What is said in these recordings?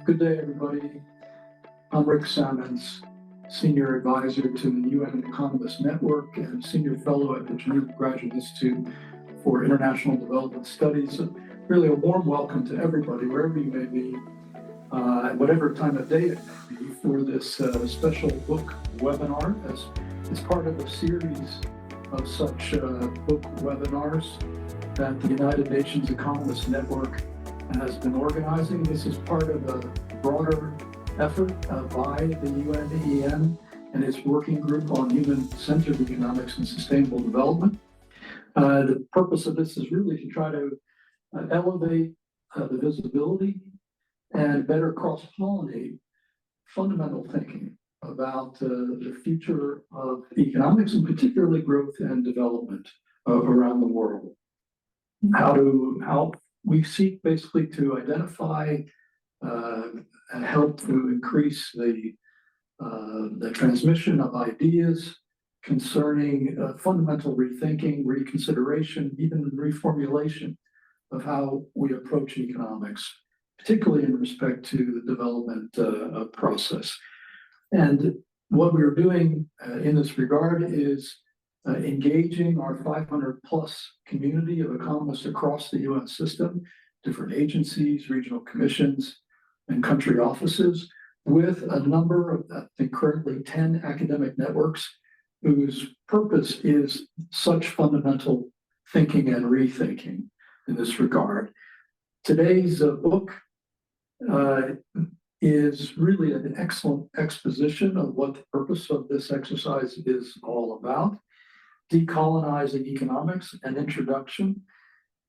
Good day, everybody. I'm Rick Sammons, Senior Advisor to the UN Economist Network and Senior Fellow at the Geneva Graduate Institute for International Development Studies. Really a warm welcome to everybody, wherever you may be, at whatever time of day it may be, for this special book webinar as part of a series of such book webinars that the United Nations Economist Network has been organizing. This is part of a broader effort by the UNEN and its working group on human-centered economics and sustainable development. The purpose of this is really to try to elevate the visibility and better cross-pollinate fundamental thinking about the future of economics, and particularly growth and development around the world. How we seek basically to identify and help to increase the transmission of ideas concerning fundamental rethinking, reconsideration, even reformulation of how we approach economics, particularly in respect to the development process. And what we're doing in this regard is engaging our 500 plus community of economists across the UN system, different agencies, regional commissions, and country offices, with a number of, I think currently 10 academic networks whose purpose is such fundamental thinking and rethinking in this regard. Today's book is really an excellent exposition of what the purpose of this exercise is all about. Decolonizing Economics, an introduction.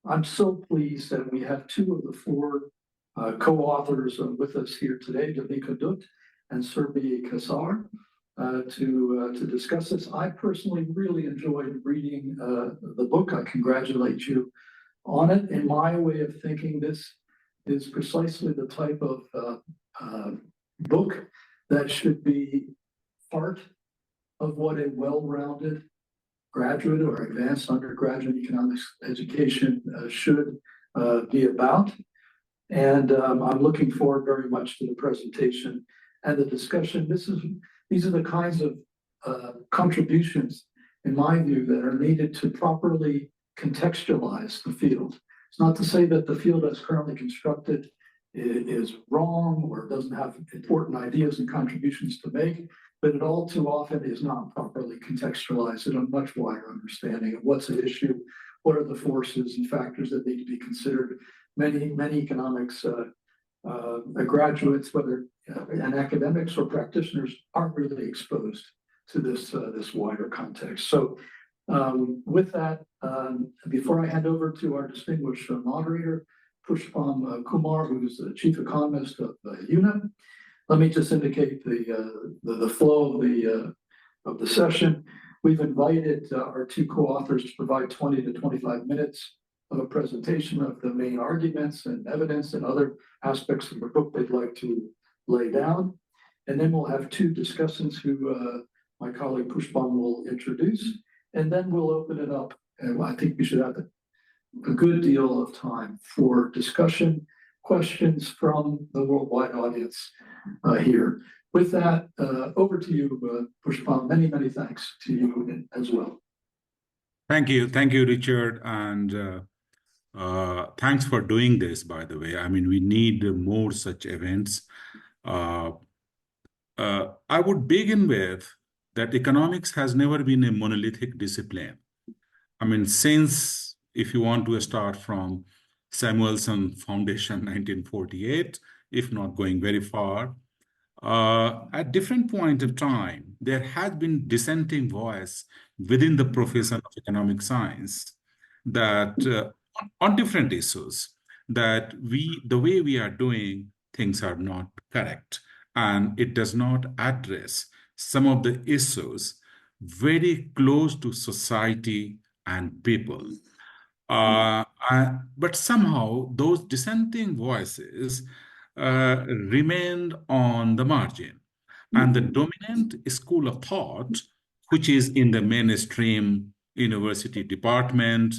I'm so pleased that we have two of the four co-authors with us here today, Devika Dutt and Surbhi Kesar, to discuss this. I personally really enjoyed reading the book. I congratulate you on it. In my way of thinking, this is precisely the type of book that should be part of what a well-rounded graduate or advanced undergraduate economics education should be about. And I'm looking forward very much to the presentation and the discussion. These are the kinds of contributions, in my view, that are needed to properly contextualize the field. It's not to say that the field as currently constructed is wrong or doesn't have important ideas and contributions to make, but it all too often is not properly contextualized in a much wider understanding of what's at issue, what are the forces and factors that need to be considered. Many economics graduates, whether and academics or practitioners, aren't really exposed to this wider context. So with that, before I hand over to our distinguished moderator, Pushpam Kumar, who's the chief economist of UNEN, let me just indicate the flow of the session. We've invited our two co-authors to provide 20 to 25 minutes of a presentation of the main arguments and evidence and other aspects of the book they'd like to lay down. And then we'll have two discussants who my colleague Pushpam will introduce. And then we'll open it up. And I think we should have a good deal of time for discussion, questions from the worldwide audience here. With that, over to you, Pushpam. Many thanks to you as well. Thank you, Richard, and thanks for doing this, by the way. I mean, we need more such events. I would begin with that economics has never been a monolithic discipline. I mean, since, if you want to start from Samuelson Foundation, 1948, if not going very far, at different point of time, there has been dissenting voice within the profession of economic science that on different issues, that the way we are doing things are not correct, and it does not address some of the issues very close to society and people. But somehow those dissenting voices remained on the margin. And the dominant school of thought, which is in the mainstream university department,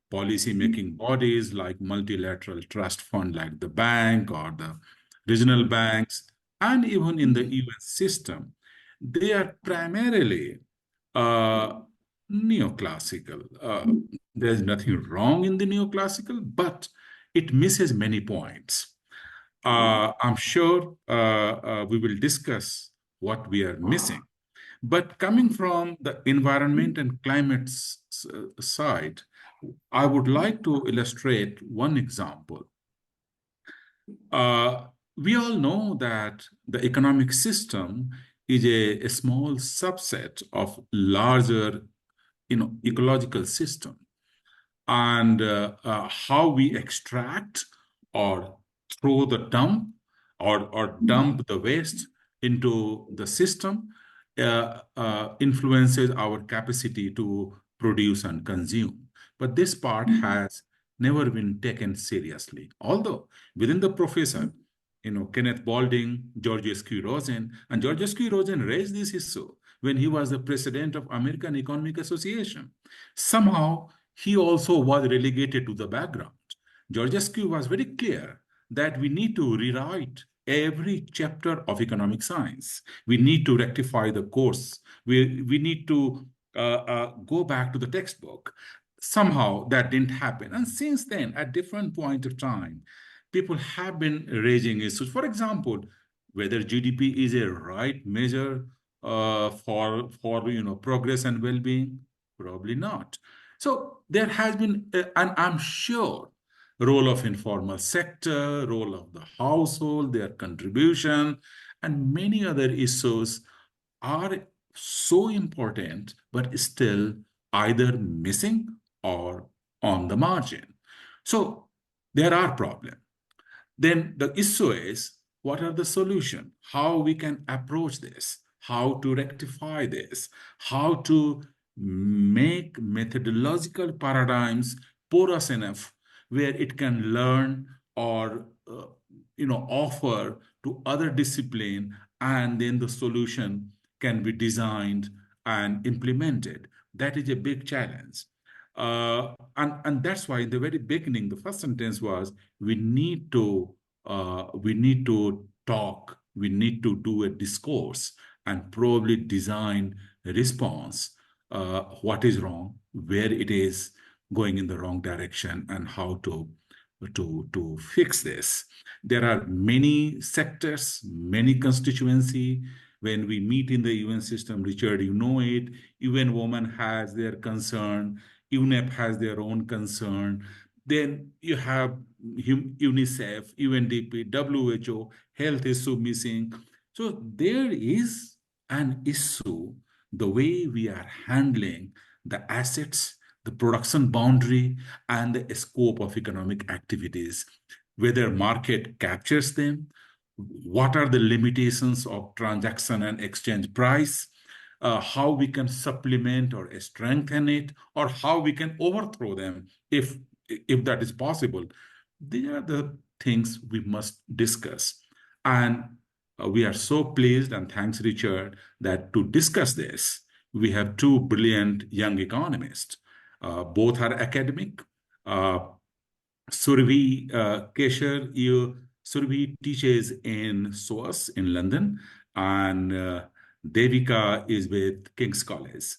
policy-making bodies like multilateral trust fund like the bank or the regional banks, and even in the US system, they are primarily neoclassical. There's nothing wrong in the neoclassical, but it misses many points. I'm sure we will discuss what we are missing. But coming from the environment and climate side, I would like to illustrate one example. We all know that the economic system is a small subset of larger, ecological system, and how we extract or throw the dump or dump the waste into the system influences our capacity to produce and consume. But this part has never been taken seriously. Although within the professor, Kenneth Balding, George S.Q. Rosen, and George S.Q. Rosen raised this issue when he was the president of American Economic Association. Somehow, he also was relegated to the background. George S.Q. was very clear that we need to rewrite every chapter of economic science. We need to rectify the course. We need to go back to the textbook. Somehow that didn't happen. And since then, at different point of time, people have been raising issues. For example, whether GDP is a right measure for progress and well-being, probably not. So there has been, and I'm sure, role of informal sector, role of the household, their contribution, and many other issues are so important, but still either missing or on the margin. So there are problems. Then the issue is, what are the solutions? How we can approach this? How to rectify this? How to make methodological paradigms porous enough where it can learn or offer to other discipline, and then the solution can be designed and implemented. That is a big challenge. And that's why in the very beginning, the first sentence was, we need to talk, we need to do a discourse and probably design a response, what is wrong, where it is going in the wrong direction, and how to fix this. There are many sectors, many constituency. When we meet in the UN system, Richard, you know it, UN Women has their concern, UNEP has their own concern. Then you have UNICEF, UNDP, WHO, health issue missing. So there is an issue, the way we are handling the assets, the production boundary, and the scope of economic activities, whether market captures them, what are the limitations of transaction and exchange price, how we can supplement or strengthen it, or how we can overthrow them if that is possible. These are the things we must discuss. And we are so pleased, and thanks, Richard, that to discuss this, we have two brilliant young economists. Both are academic. Surbhi Kesar, Surbhi teaches in SOAS in London, and Devika is with King's College.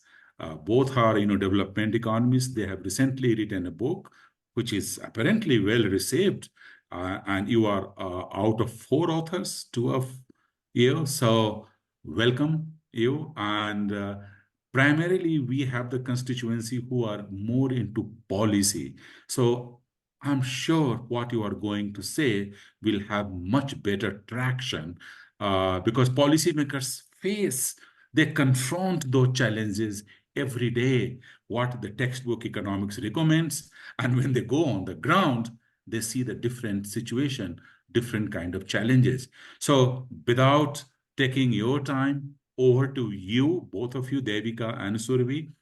Both are, development economists. They have recently written a book, which is apparently well received, and you are out of 4 authors, 2 of you. So welcome you. And primarily, we have the constituency who are more into policy. So I'm sure what you are going to say will have much better traction because policymakers they confront those challenges every day, what the textbook economics recommends. And when they go on the ground, they see the different situation, different kind of challenges. So without taking your time, over to you, both of you, Devika and Surbhi.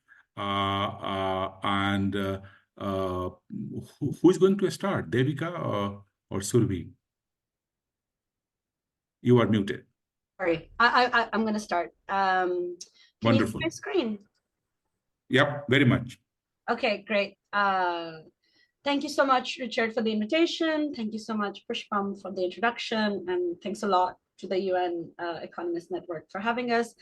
Who's going to start, Devika or Surbhi? You are muted. Sorry, I'm going to start. Can Wonderful. you see my screen? Yep, very much. Okay, great. Thank you so much, Richard, for the invitation. Thank you so much, Pushpam, for the introduction. And thanks a lot to the UN Economist Network for having us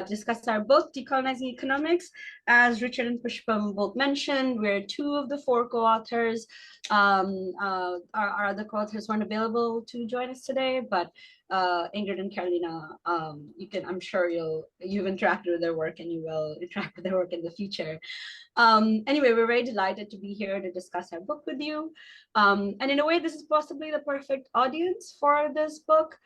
discuss our book, Decolonizing Economics. As Richard and Pushpam both mentioned, we're two of the four co-authors. Our other co-authors weren't available to join us today, but Ingrid and Carolina, I'm sure you've interacted with their work and you will interact with their work in the future. Anyway, we're very delighted to be here to discuss our book with you. And in a way, this is possibly the perfect audience for this book.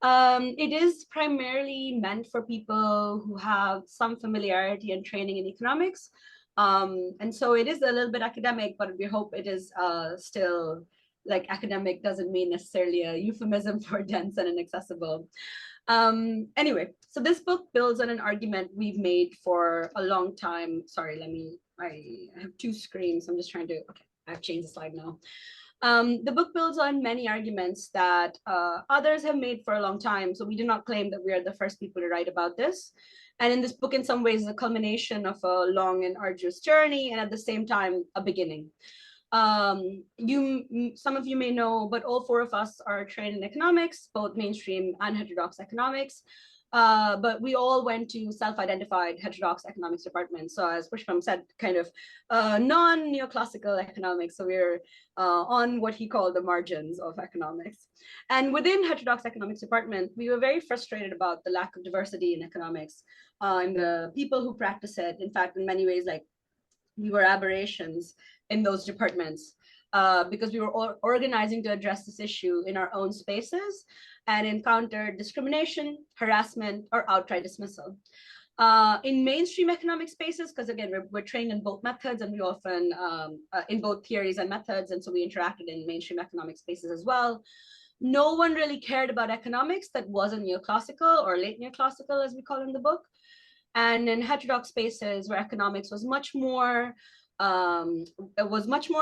It is primarily meant for people who have some familiarity and training in economics. And so it is a little bit academic, but we hope it is still, like, academic doesn't mean necessarily a euphemism for dense and inaccessible. Anyway, so this book builds on an argument we've made for a long time. Sorry, I have two screens. I'm just trying to, okay, I've changed the slide now. The book builds on many arguments that others have made for a long time. So we do not claim that we are the first people to write about this. And in this book, in some ways, is a culmination of a long and arduous journey, and at the same time, a beginning. Some of you may know, but all four of us are trained in economics, both mainstream and heterodox economics. But we all went to self-identified heterodox economics departments. So as Pushpam said, kind of non-neoclassical economics. So we're on what he called the margins of economics. And within heterodox economics department, we were very frustrated about the lack of diversity in economics and the people who practice it. In fact, in many ways, like, we were aberrations in those departments because we were organizing to address this issue in our own spaces and encountered discrimination, harassment, or outright dismissal. In mainstream economic spaces, because again, we're trained in both methods and we often, in both theories and methods, and so we interacted in mainstream economic spaces as well. No one really cared about economics that wasn't neoclassical or late neoclassical, as we call it in the book. And in heterodox spaces where economics was much more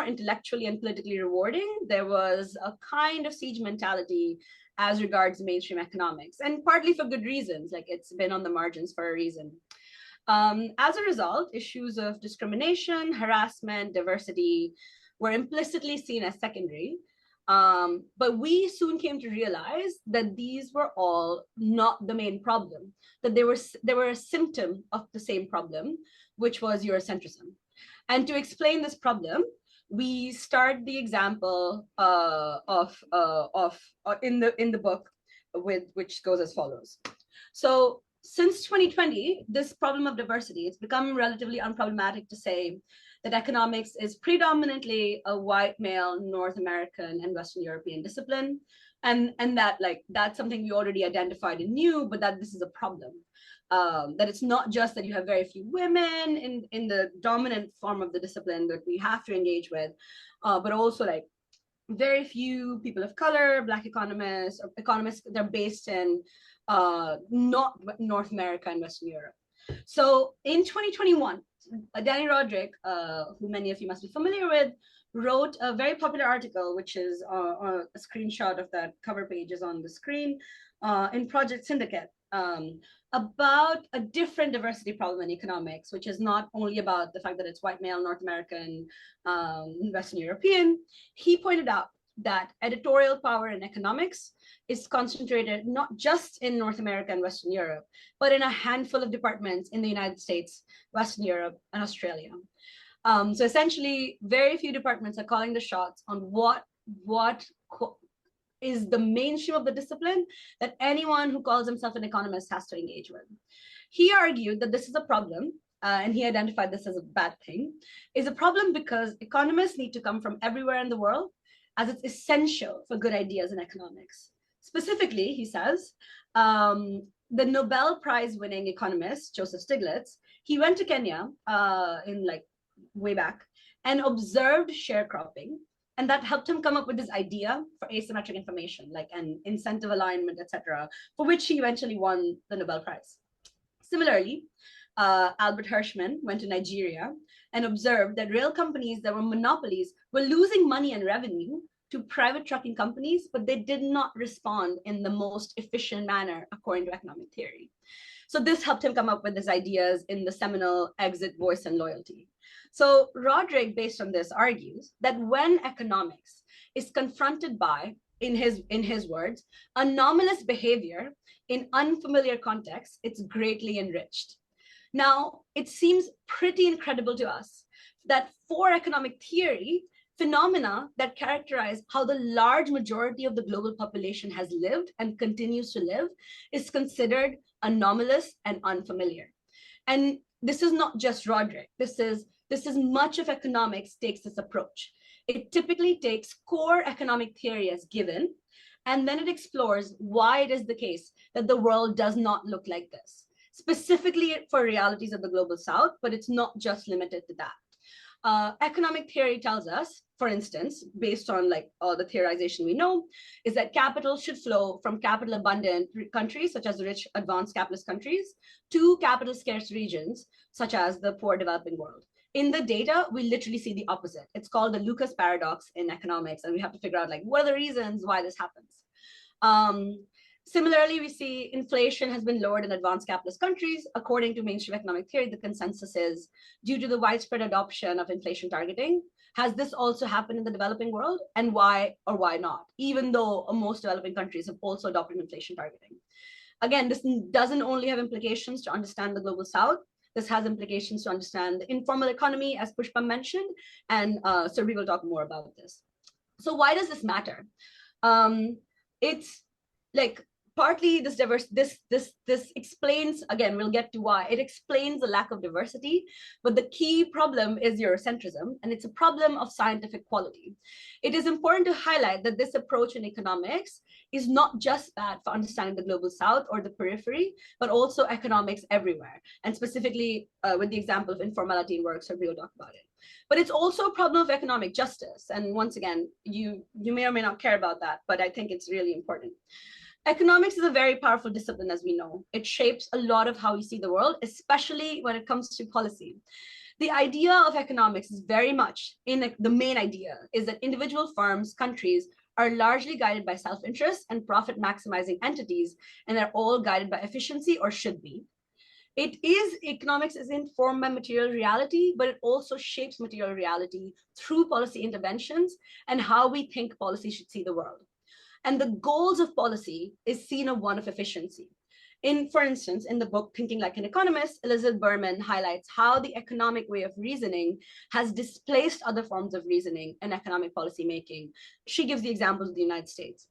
intellectually and politically rewarding, there was a kind of siege mentality as regards mainstream economics, and partly for good reasons, like it's been on the margins for a reason. As a result, issues of discrimination, harassment, diversity were implicitly seen as secondary. But we soon came to realize that these were all not the main problem, that they were a symptom of the same problem, which was Eurocentrism. And to explain this problem, we start the example in the book, which goes as follows. So since 2020, this problem of diversity, it's become relatively unproblematic to say that economics is predominantly a white male North American and Western European discipline, and that, like, that's something we already identified and knew, but that this is a problem. That it's not just that you have very few women in the dominant form of the discipline that we have to engage with, but also like very few people of color, Black economists, or economists that are based in not North America and Western Europe. So in 2021, Danny Roderick, who many of you must be familiar with, wrote a very popular article, which is a screenshot of that cover page is on the screen, in Project Syndicate, about a different diversity problem in economics, which is not only about the fact that it's white male, North American, Western European. He pointed out that editorial power in economics is concentrated not just in North America and Western Europe, but in a handful of departments in the United States, Western Europe, and Australia. So essentially, very few departments are calling the shots on what is the mainstream of the discipline that anyone who calls himself an economist has to engage with. He argued that this is a problem, and he identified this as a bad thing, is a problem because economists need to come from everywhere in the world, as it's essential for good ideas in economics. Specifically, he says, the Nobel Prize winning economist, Joseph Stiglitz, he went to Kenya in like way back and observed sharecropping. And that helped him come up with this idea for asymmetric information, like an incentive alignment, etc., for which he eventually won the Nobel Prize. Similarly, Albert Hirschman went to Nigeria and observed that real companies that were monopolies were losing money and revenue to private trucking companies, but they did not respond in the most efficient manner according to economic theory. So this helped him come up with his ideas in the seminal Exit, Voice, and Loyalty. So Roderick, based on this, argues that when economics is confronted by, in his words, anomalous behavior in unfamiliar contexts, it's greatly enriched. Now, it seems pretty incredible to us that for economic theory, phenomena that characterize how the large majority of the global population has lived and continues to live is considered anomalous and unfamiliar. And this is not just Roderick. This is much of economics takes this approach. It typically takes core economic theory as given, and then it explores why it is the case that the world does not look like this, specifically for realities of the global south, but it's not just limited to that. Economic theory tells us, for instance, based on like all the theorization we know, is that capital should flow from capital abundant countries, such as rich advanced capitalist countries, to capital scarce regions, such as the poor developing world. In the data, we literally see the opposite. It's called the Lucas paradox in economics, and we have to figure out like what are the reasons why this happens. Similarly, we see inflation has been lowered in advanced capitalist countries. According to mainstream economic theory, the consensus is due to the widespread adoption of inflation targeting. Has this also happened in the developing world? And why or why not? Even though most developing countries have also adopted inflation targeting. Again, this doesn't only have implications to understand the global south. This has implications to understand the informal economy, as Pushpa mentioned, and Surbhi will talk more about this. So why does this matter? It's like partly this explains, again, we'll get to why, it explains the lack of diversity, but the key problem is Eurocentrism, and it's a problem of scientific quality. It is important to highlight that this approach in economics is not just bad for understanding the global south or the periphery, but also economics everywhere, and specifically with the example of informality in work, so we'll talk about it. But it's also a problem of economic justice, and once again, you may or may not care about that, but I think it's really important. Economics is a very powerful discipline, as we know. It shapes a lot of how we see the world, especially when it comes to policy. The idea of economics is very much, the main idea is that individual firms, countries, are largely guided by self-interest and profit-maximizing entities, and they're all guided by efficiency, or should be. Economics is informed by material reality, but it also shapes material reality through policy interventions and how we think policy should see the world. And the goals of policy is seen as one of efficiency. For instance, in the book Thinking Like an Economist, Elizabeth Berman highlights how the economic way of reasoning has displaced other forms of reasoning in economic policy making. She gives the examples of the United States.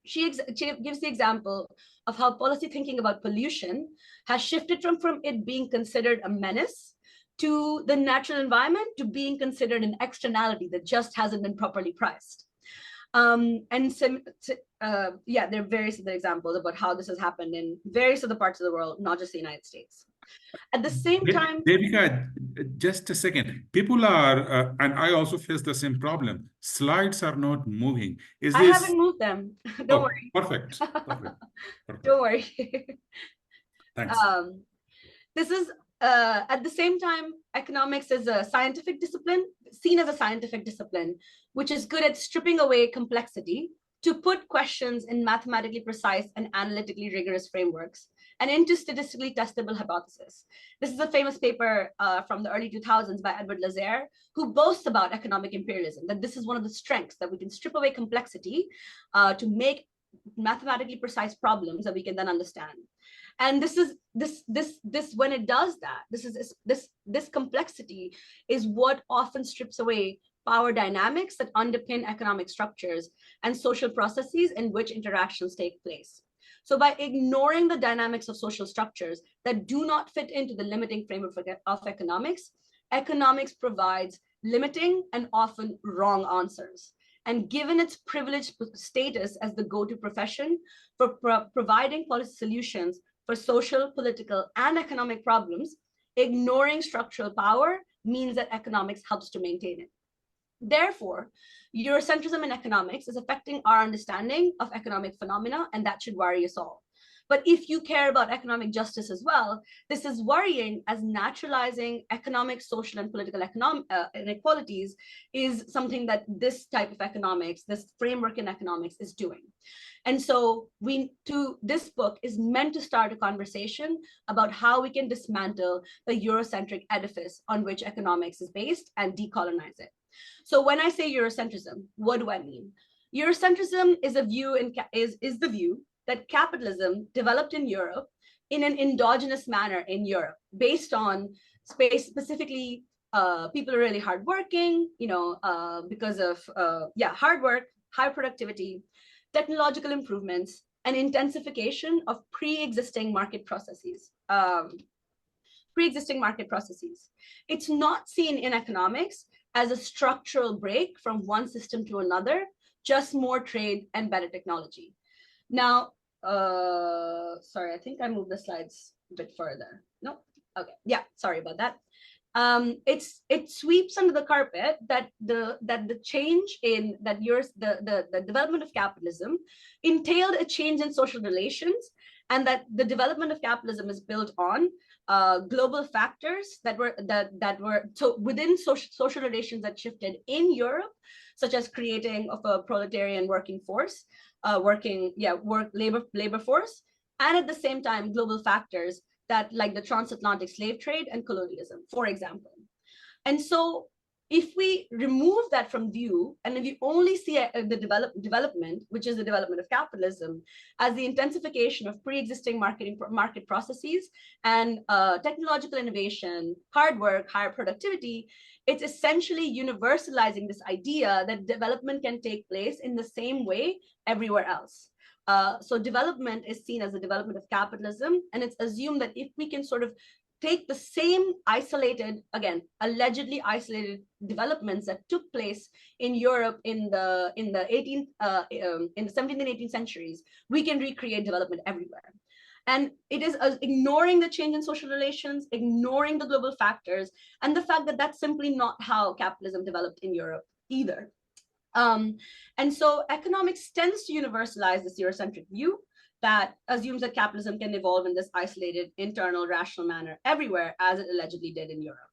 She gives the example of how policy thinking about pollution has shifted from it being considered a menace to the natural environment to being considered an externality that just hasn't been properly priced. There are various other examples about how this has happened in various other parts of the world, not just the United States. At the same time, Devika, just a second. People are, and I also face the same problem. Slides are not moving. I haven't moved them. Don't worry. Perfect. Don't worry. Thanks. This is at the same time, economics is a scientific discipline, seen as a scientific discipline, which is good at stripping away complexity to put questions in mathematically precise and analytically rigorous frameworks and into statistically testable hypotheses. This is a famous paper from the early 2000s by Edward Lazare, who boasts about economic imperialism, that this is one of the strengths, that we can strip away complexity to make mathematically precise problems that we can then understand. And when it does that, this complexity is what often strips away power dynamics that underpin economic structures and social processes in which interactions take place. So by ignoring the dynamics of social structures that do not fit into the limiting framework of economics, economics provides limiting and often wrong answers. And given its privileged status as the go-to profession for providing policy solutions for social, political, and economic problems, ignoring structural power means that economics helps to maintain it. Therefore, Eurocentrism in economics is affecting our understanding of economic phenomena, and that should worry us all. But if you care about economic justice as well, this is worrying, as naturalizing economic, social, and political inequalities is something that this type of economics, this framework in economics, is doing. And so this book is meant to start a conversation about how we can dismantle the Eurocentric edifice on which economics is based and decolonize it. So when I say Eurocentrism, what do I mean? Eurocentrism is the view that capitalism developed in Europe in an endogenous manner in Europe, based on specifically people are really hardworking, because of hard work, high productivity, technological improvements, and intensification of pre-existing market processes. It's not seen in economics as a structural break from one system to another, just more trade and better technology. Now, sorry, I think I moved the slides a bit further. No, okay, yeah, sorry about that. It sweeps under the carpet that the change in the development of capitalism entailed a change in social relations, and that the development of capitalism is built on global factors that were so within social relations that shifted in Europe, such as creating of a proletarian working force, labor force, and at the same time global factors that, like the transatlantic slave trade and colonialism, for example. And so if we remove that from view, and if you only see the development, which is the development of capitalism, as the intensification of pre-existing market processes and technological innovation, hard work, higher productivity, it's essentially universalizing this idea that development can take place in the same way everywhere else. So development is seen as the development of capitalism, and it's assumed that if we can sort of take the same isolated, again, allegedly isolated developments that took place in Europe in the 17th and 18th centuries, we can recreate development everywhere. And it is ignoring the change in social relations, ignoring the global factors, and the fact that that's simply not how capitalism developed in Europe either. And so economics tends to universalize this Eurocentric view that assumes that capitalism can evolve in this isolated, internal, rational manner everywhere, as it allegedly did in Europe.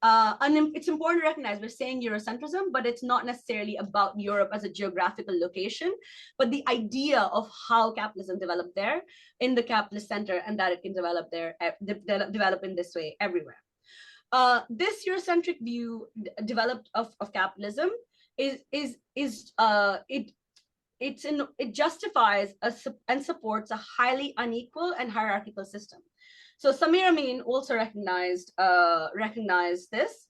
And it's important to recognize we're saying Eurocentrism, but it's not necessarily about Europe as a geographical location, but the idea of how capitalism developed there in the capitalist center, and that it can develop there, develop in this way everywhere. This Eurocentric view developed of capitalism it justifies and supports a highly unequal and hierarchical system. So Samir Amin also recognized this,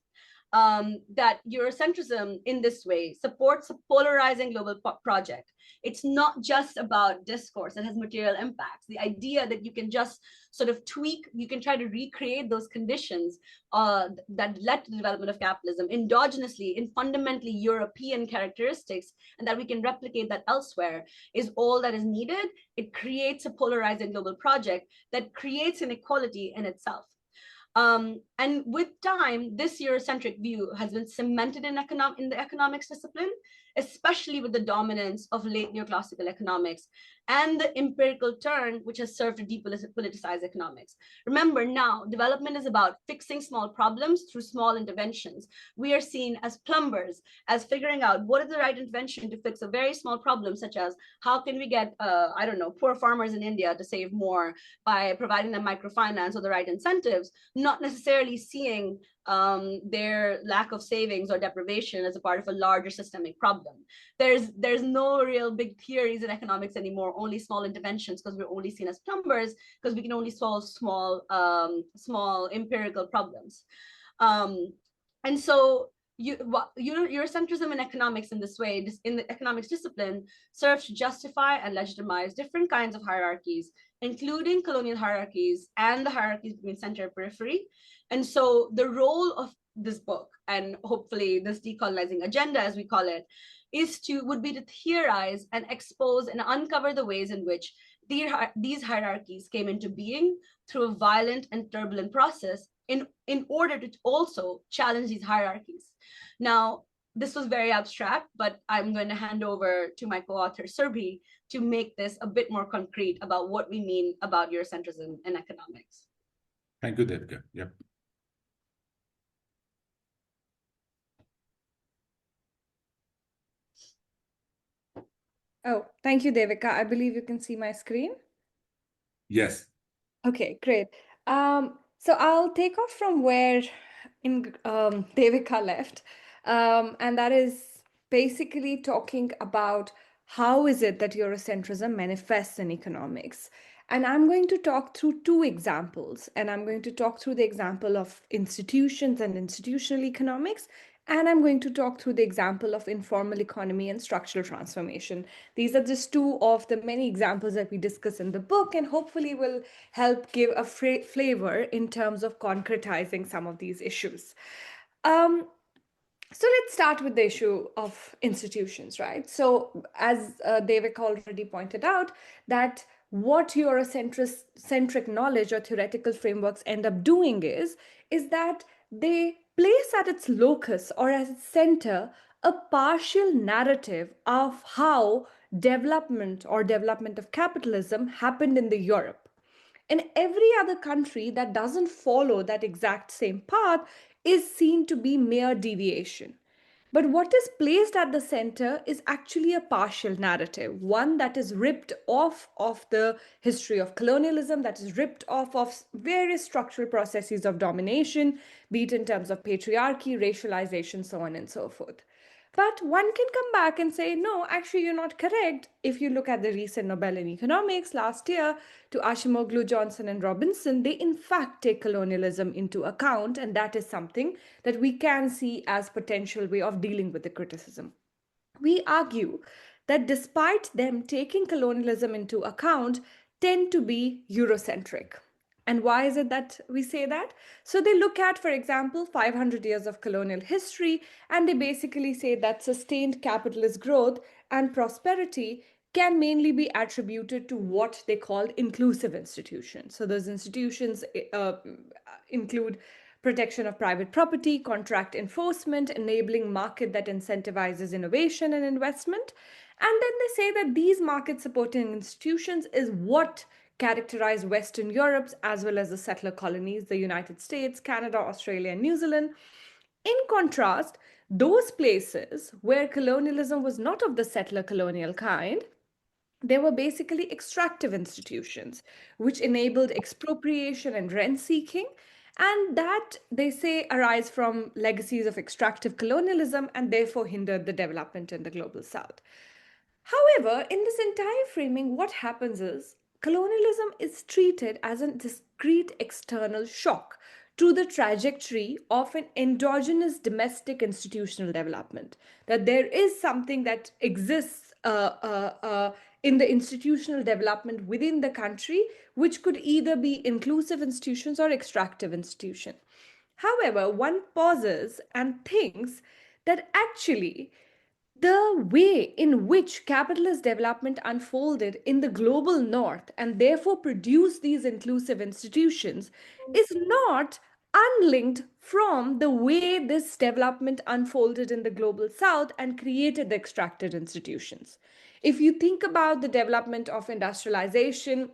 that Eurocentrism in this way supports a polarizing global project. It's not just about discourse that has material impacts. The idea that you can just sort of tweak, you can try to recreate those conditions that led to the development of capitalism endogenously in fundamentally European characteristics, and that we can replicate that elsewhere, is all that is needed. It creates a polarizing global project that creates inequality in itself. And with time, this Eurocentric view has been cemented in the economics discipline, especially with the dominance of late neoclassical economics and the empirical turn, which has served to depoliticize economics. Remember, now development is about fixing small problems through small interventions. We are seen as plumbers, as figuring out what is the right intervention to fix a very small problem, such as how can we get, poor farmers in India to save more by providing them microfinance or the right incentives, not necessarily seeing their lack of savings or deprivation as a part of a larger systemic problem. There's no real big theories in economics anymore, only small interventions, because we're only seen as plumbers, because we can only solve small empirical problems. And so Eurocentrism in economics in this way, in the economics discipline, serves to justify and legitimize different kinds of hierarchies, including colonial hierarchies and the hierarchies between center and periphery. And so the role of this book, and hopefully this decolonizing agenda, as we call it, would be to theorize and expose and uncover the ways in which these hierarchies came into being through a violent and turbulent process in order to also challenge these hierarchies. Now, this was very abstract, but I'm going to hand over to my co-author Surbhi to make this a bit more concrete about what we mean about Eurocentrism in economics. Thank you, Devika. Yep. Oh, thank you, Devika. I believe you can see my screen. Yes. Okay, great. So I'll take off from where Devika left, and that is basically talking about how is it that Eurocentrism manifests in economics. And I'm going to talk through two examples, and I'm going to talk through the example of institutions and institutional economics, and I'm going to talk through the example of informal economy and structural transformation. These are just two of the many examples that we discuss in the book, and hopefully will help give a flavor in terms of concretizing some of these issues. So let's start with the issue of institutions, right? So as Devika already pointed out, that what Eurocentric knowledge or theoretical frameworks end up doing is that they place at its locus or at its center a partial narrative of how development or development of capitalism happened in the Europe. And every other country that doesn't follow that exact same path is seen to be mere deviation. But what is placed at the center is actually a partial narrative, one that is ripped off of the history of colonialism, that is ripped off of various structural processes of domination, be it in terms of patriarchy, racialization, so on and so forth. But one can come back and say, no, actually, you're not correct. If you look at the recent Nobel in Economics last year to Ashimoglu, Johnson, and Robinson, they in fact take colonialism into account. And that is something that we can see as potential way of dealing with the criticism. We argue that despite them taking colonialism into account, tend to be Eurocentric. And why is it that we say that? So they look at, for example, 500 years of colonial history, and they basically say that sustained capitalist growth and prosperity can mainly be attributed to what they call inclusive institutions. So those institutions include protection of private property, contract enforcement, enabling market that incentivizes innovation and investment. And then they say that these market supporting institutions is what characterize Western Europe as well as the settler colonies, the United States, Canada, Australia, and New Zealand. In contrast, those places where colonialism was not of the settler colonial kind, they were basically extractive institutions, which enabled expropriation and rent seeking. And that, they say, arise from legacies of extractive colonialism and therefore hindered the development in the global south. However, in this entire framing, what happens is colonialism is treated as a discrete external shock to the trajectory of an endogenous domestic institutional development. That there is something that exists in the institutional development within the country, which could either be inclusive institutions or extractive institutions. However, one pauses and thinks that actually the way in which capitalist development unfolded in the global north and therefore produced these inclusive institutions is not unlinked from the way this development unfolded in the global south and created the extracted institutions. If you think about the development of industrialization,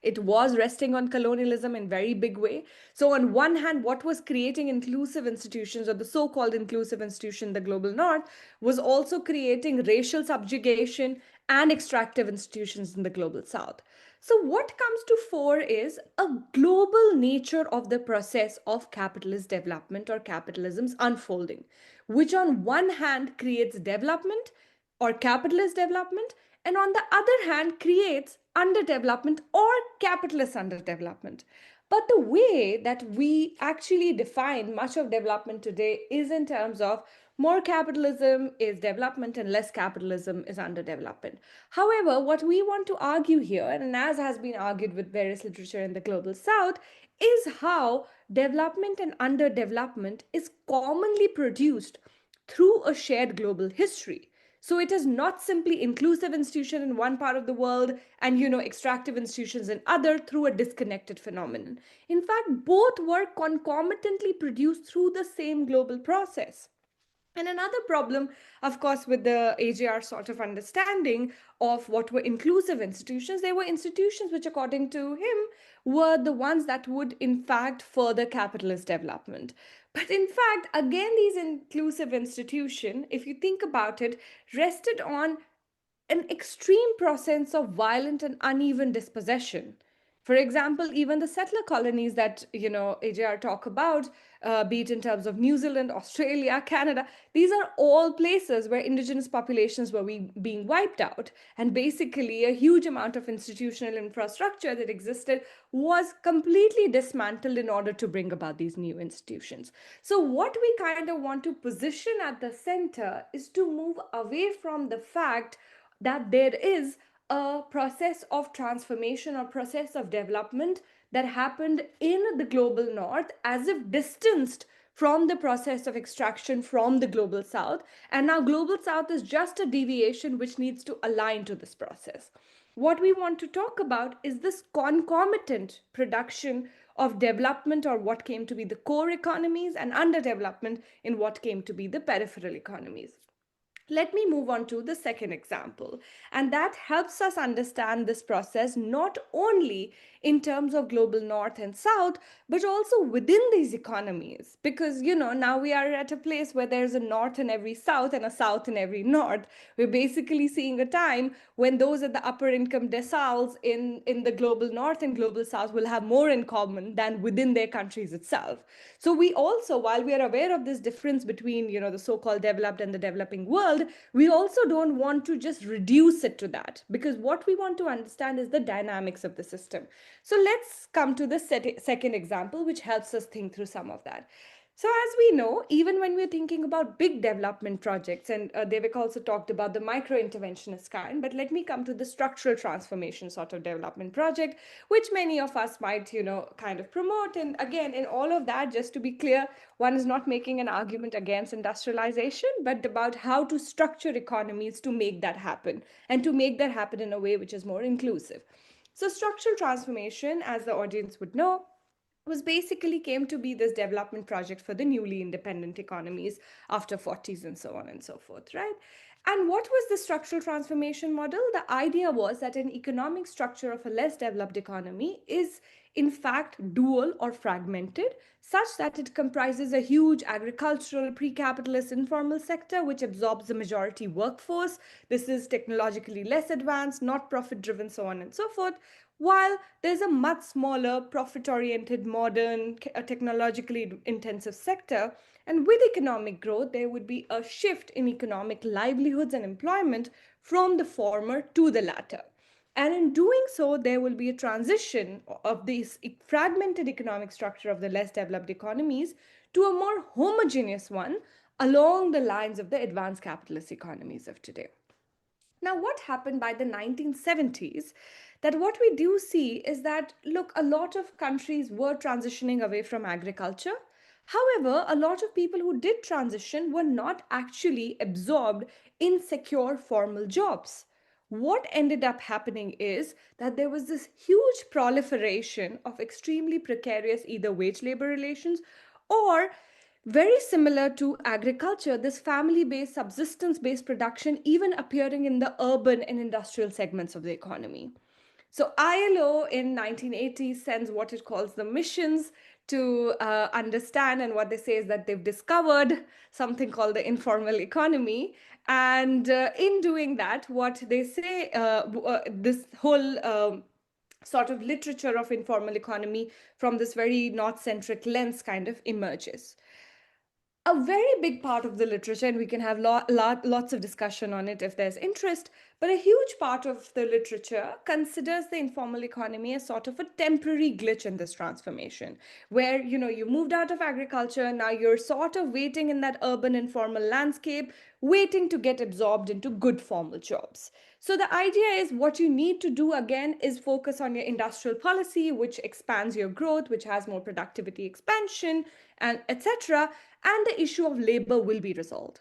it was resting on colonialism in very big way. So on one hand, what was creating inclusive institutions or the so-called inclusive institution in the global north was also creating racial subjugation and extractive institutions in the global south. So what comes to fore is a global nature of the process of capitalist development or capitalism's unfolding, which on one hand creates development or capitalist development, and on the other hand creates underdevelopment or capitalist underdevelopment. But the way that we actually define much of development today is in terms of more capitalism is development and less capitalism is underdevelopment. However, what we want to argue here, and as has been argued with various literature in the global south, is how development and underdevelopment is commonly produced through a shared global history. So it is not simply inclusive institution in one part of the world and extractive institutions in other through a disconnected phenomenon. In fact, both were concomitantly produced through the same global process. And another problem, of course, with the AJR sort of understanding of what were inclusive institutions, they were institutions which, according to him, were the ones that would, in fact, further capitalist development. But in fact, again, these inclusive institutions, if you think about it, rested on an extreme process of violent and uneven dispossession. For example, even the settler colonies that AJR talk about, be it in terms of New Zealand, Australia, Canada, these are all places where indigenous populations were being wiped out, and basically a huge amount of institutional infrastructure that existed was completely dismantled in order to bring about these new institutions. So what we kind of want to position at the center is to move away from the fact that there is a process of transformation or process of development that happened in the global north as if distanced from the process of extraction from the global south. And now global south is just a deviation which needs to align to this process. What we want to talk about is this concomitant production of development, or what came to be the core economies, and underdevelopment in what came to be the peripheral economies. Let me move on to the second example. And that helps us understand this process not only in terms of global north and south, but also within these economies. Because, now we are at a place where there's a north in every south and a south in every north. We're basically seeing a time when those at the upper income deciles in the global north and global south will have more in common than within their countries itself. So we also, while we are aware of this difference between, the so-called developed and the developing world, we also don't want to just reduce it to that, because what we want to understand is the dynamics of the system. So let's come to the second example, which helps us think through some of that. So as we know, even when we're thinking about big development projects, and Devika also talked about the micro-interventionist kind, but let me come to the structural transformation sort of development project, which many of us might, kind of promote. And again, in all of that, just to be clear, one is not making an argument against industrialization, but about how to structure economies to make that happen, and to make that happen in a way which is more inclusive. So structural transformation, as the audience would know, was basically came to be this development project for the newly independent economies after 40s and so on and so forth, right? And what was the structural transformation model? The idea was that an economic structure of a less developed economy is in fact dual or fragmented, such that it comprises a huge agricultural, pre-capitalist informal sector which absorbs the majority workforce. This is technologically less advanced, not profit-driven, so on and so forth, while there's a much smaller, profit-oriented, modern, technologically intensive sector. And with economic growth, there would be a shift in economic livelihoods and employment from the former to the latter. And in doing so, there will be a transition of this fragmented economic structure of the less developed economies to a more homogeneous one along the lines of the advanced capitalist economies of today. Now, what happened by the 1970s, that what we do see is that, look, a lot of countries were transitioning away from agriculture. However, a lot of people who did transition were not actually absorbed in secure formal jobs. What ended up happening is that there was this huge proliferation of extremely precarious either wage labor relations, or very similar to agriculture, this family-based, subsistence-based production even appearing in the urban and industrial segments of the economy. So ILO in 1980 sends what it calls the missions to understand, and what they say is that they've discovered something called the informal economy. And in doing that, what they say, this whole sort of literature of informal economy from this very North-centric lens kind of emerges. A very big part of the literature, and we can have lots of discussion on it if there's interest, but a huge part of the literature considers the informal economy as sort of a temporary glitch in this transformation, where you moved out of agriculture, now you're sort of waiting in that urban informal landscape, waiting to get absorbed into good formal jobs. So the idea is what you need to do again is focus on your industrial policy, which expands your growth, which has more productivity expansion, and etc. And the issue of labor will be resolved.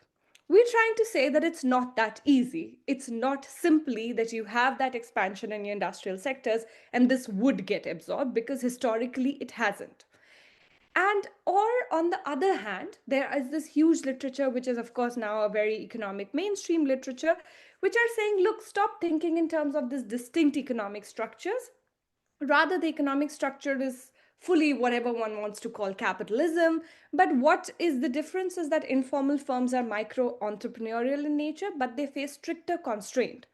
We're trying to say that it's not that easy. It's not simply that you have that expansion in your industrial sectors and this would get absorbed, because historically it hasn't. And or on the other hand, there is this huge literature, which is of course now a very economic mainstream literature, which are saying, look, stop thinking in terms of this distinct economic structures. Rather, the economic structure is fully whatever one wants to call capitalism. But what is the difference is that informal firms are micro-entrepreneurial in nature, but they face stricter constraint.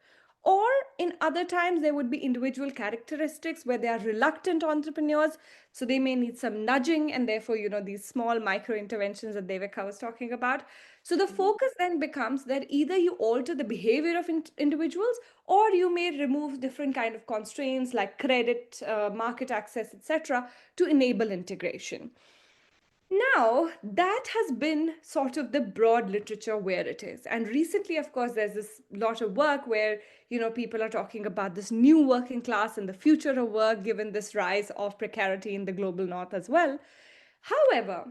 Or in other times, there would be individual characteristics where they are reluctant entrepreneurs. So they may need some nudging, and therefore, these small micro interventions that Devika was talking about. So the focus then becomes that either you alter the behavior of individuals, or you may remove different kind of constraints like credit, market access, etc., to enable integration. Now, that has been sort of the broad literature where it is. And recently, of course, there's this lot of work where, people are talking about this new working class and the future of work, given this rise of precarity in the global north as well. However,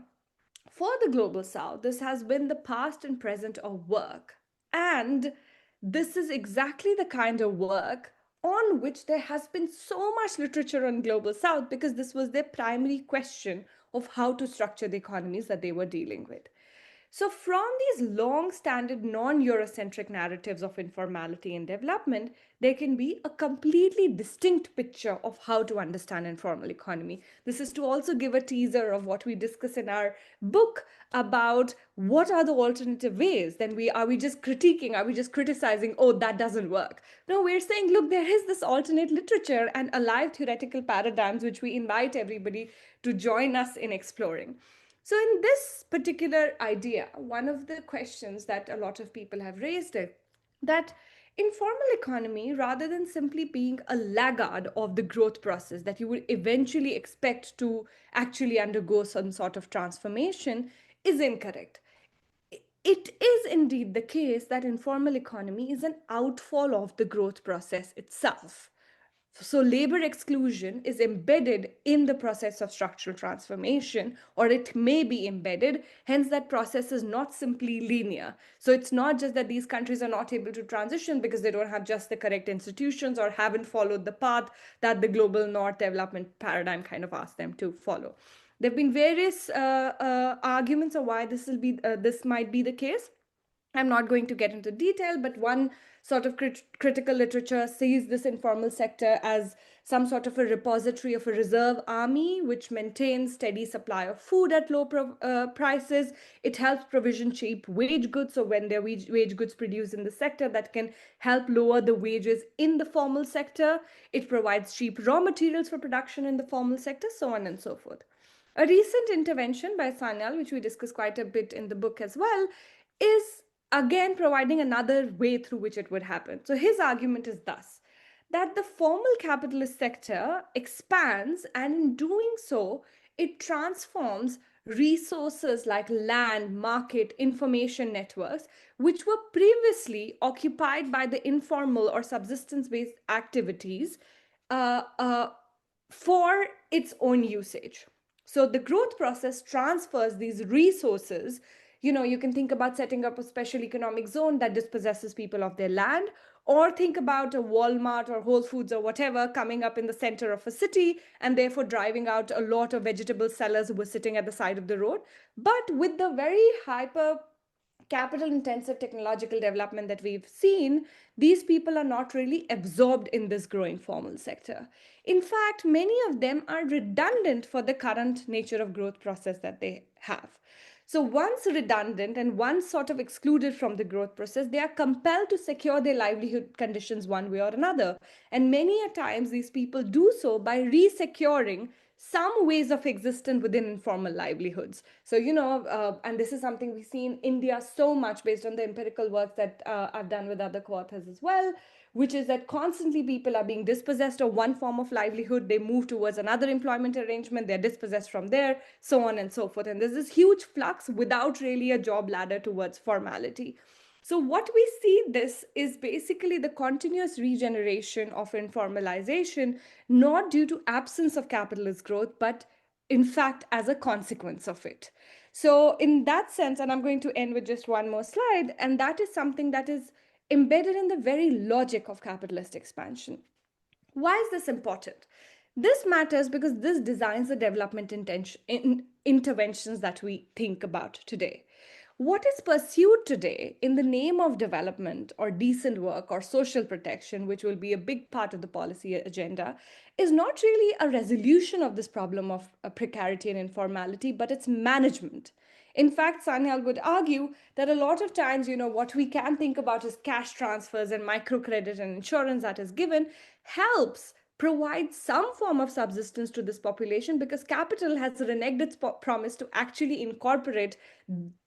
for the global south, this has been the past and present of work. And this is exactly the kind of work on which there has been so much literature on global south, because this was their primary question of how to structure the economies that they were dealing with. So from these long-standing non-Eurocentric narratives of informality and development, there can be a completely distinct picture of how to understand informal economy. This is to also give a teaser of what we discuss in our book about what are the alternative ways. Then are we just critiquing? Are we just criticizing? Oh, that doesn't work. No, we're saying, look, there is this alternate literature and alive theoretical paradigms, which we invite everybody to join us in exploring. So in this particular idea, one of the questions that a lot of people have raised is that informal economy, rather than simply being a laggard of the growth process that you would eventually expect to actually undergo some sort of transformation, is incorrect. It is indeed the case that informal economy is an outfall of the growth process itself. So labor exclusion is embedded in the process of structural transformation, or it may be embedded. Hence, that process is not simply linear. So it's not just that these countries are not able to transition because they don't have just the correct institutions or haven't followed the path that the global north development paradigm kind of asked them to follow. There have been various arguments of why this might be the case. I'm not going to get into detail, but one sort of critical literature sees this informal sector as some sort of a repository of a reserve army, which maintains steady supply of food at low prices. It helps provision cheap wage goods. So when there are wage goods produced in the sector, that can help lower the wages in the formal sector. It provides cheap raw materials for production in the formal sector, so on and so forth. A recent intervention by Sanyal, which we discuss quite a bit in the book as well, is again providing another way through which it would happen. So his argument is thus, that the formal capitalist sector expands, and in doing so, it transforms resources like land, market, information networks, which were previously occupied by the informal or subsistence-based activities for its own usage. So the growth process transfers these resources. You can think about setting up a special economic zone that dispossesses people of their land, or think about a Walmart or Whole Foods or whatever coming up in the center of a city and therefore driving out a lot of vegetable sellers who were sitting at the side of the road. But with the very hyper capital intensive technological development that we've seen, these people are not really absorbed in this growing formal sector. In fact, many of them are redundant for the current nature of growth process that they have. So once redundant and once sort of excluded from the growth process, they are compelled to secure their livelihood conditions one way or another. And many a times these people do so by resecuring some ways of existence within informal livelihoods. So, and this is something we see in India so much based on the empirical work that I've done with other co-authors as well, which is that constantly people are being dispossessed of one form of livelihood, they move towards another employment arrangement, they're dispossessed from there, so on and so forth. And there's this huge flux without really a job ladder towards formality. So what we see this is basically the continuous regeneration of informalization, not due to absence of capitalist growth, but in fact, as a consequence of it. So in that sense, and I'm going to end with just one more slide, and that is something that is embedded in the very logic of capitalist expansion. Why is this important? This matters because this designs the development interventions that we think about today. What is pursued today in the name of development or decent work or social protection, which will be a big part of the policy agenda, is not really a resolution of this problem of precarity and informality, but it's management. In fact, Sanyal would argue that a lot of times, what we can think about is cash transfers and microcredit and insurance that is given helps provide some form of subsistence to this population because capital has reneged its promise to actually incorporate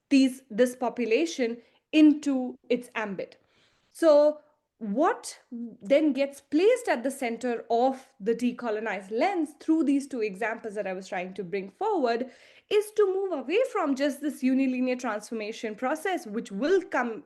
this population into its ambit. So what then gets placed at the center of the decolonized lens through these two examples that I was trying to bring forward is to move away from just this unilinear transformation process, which will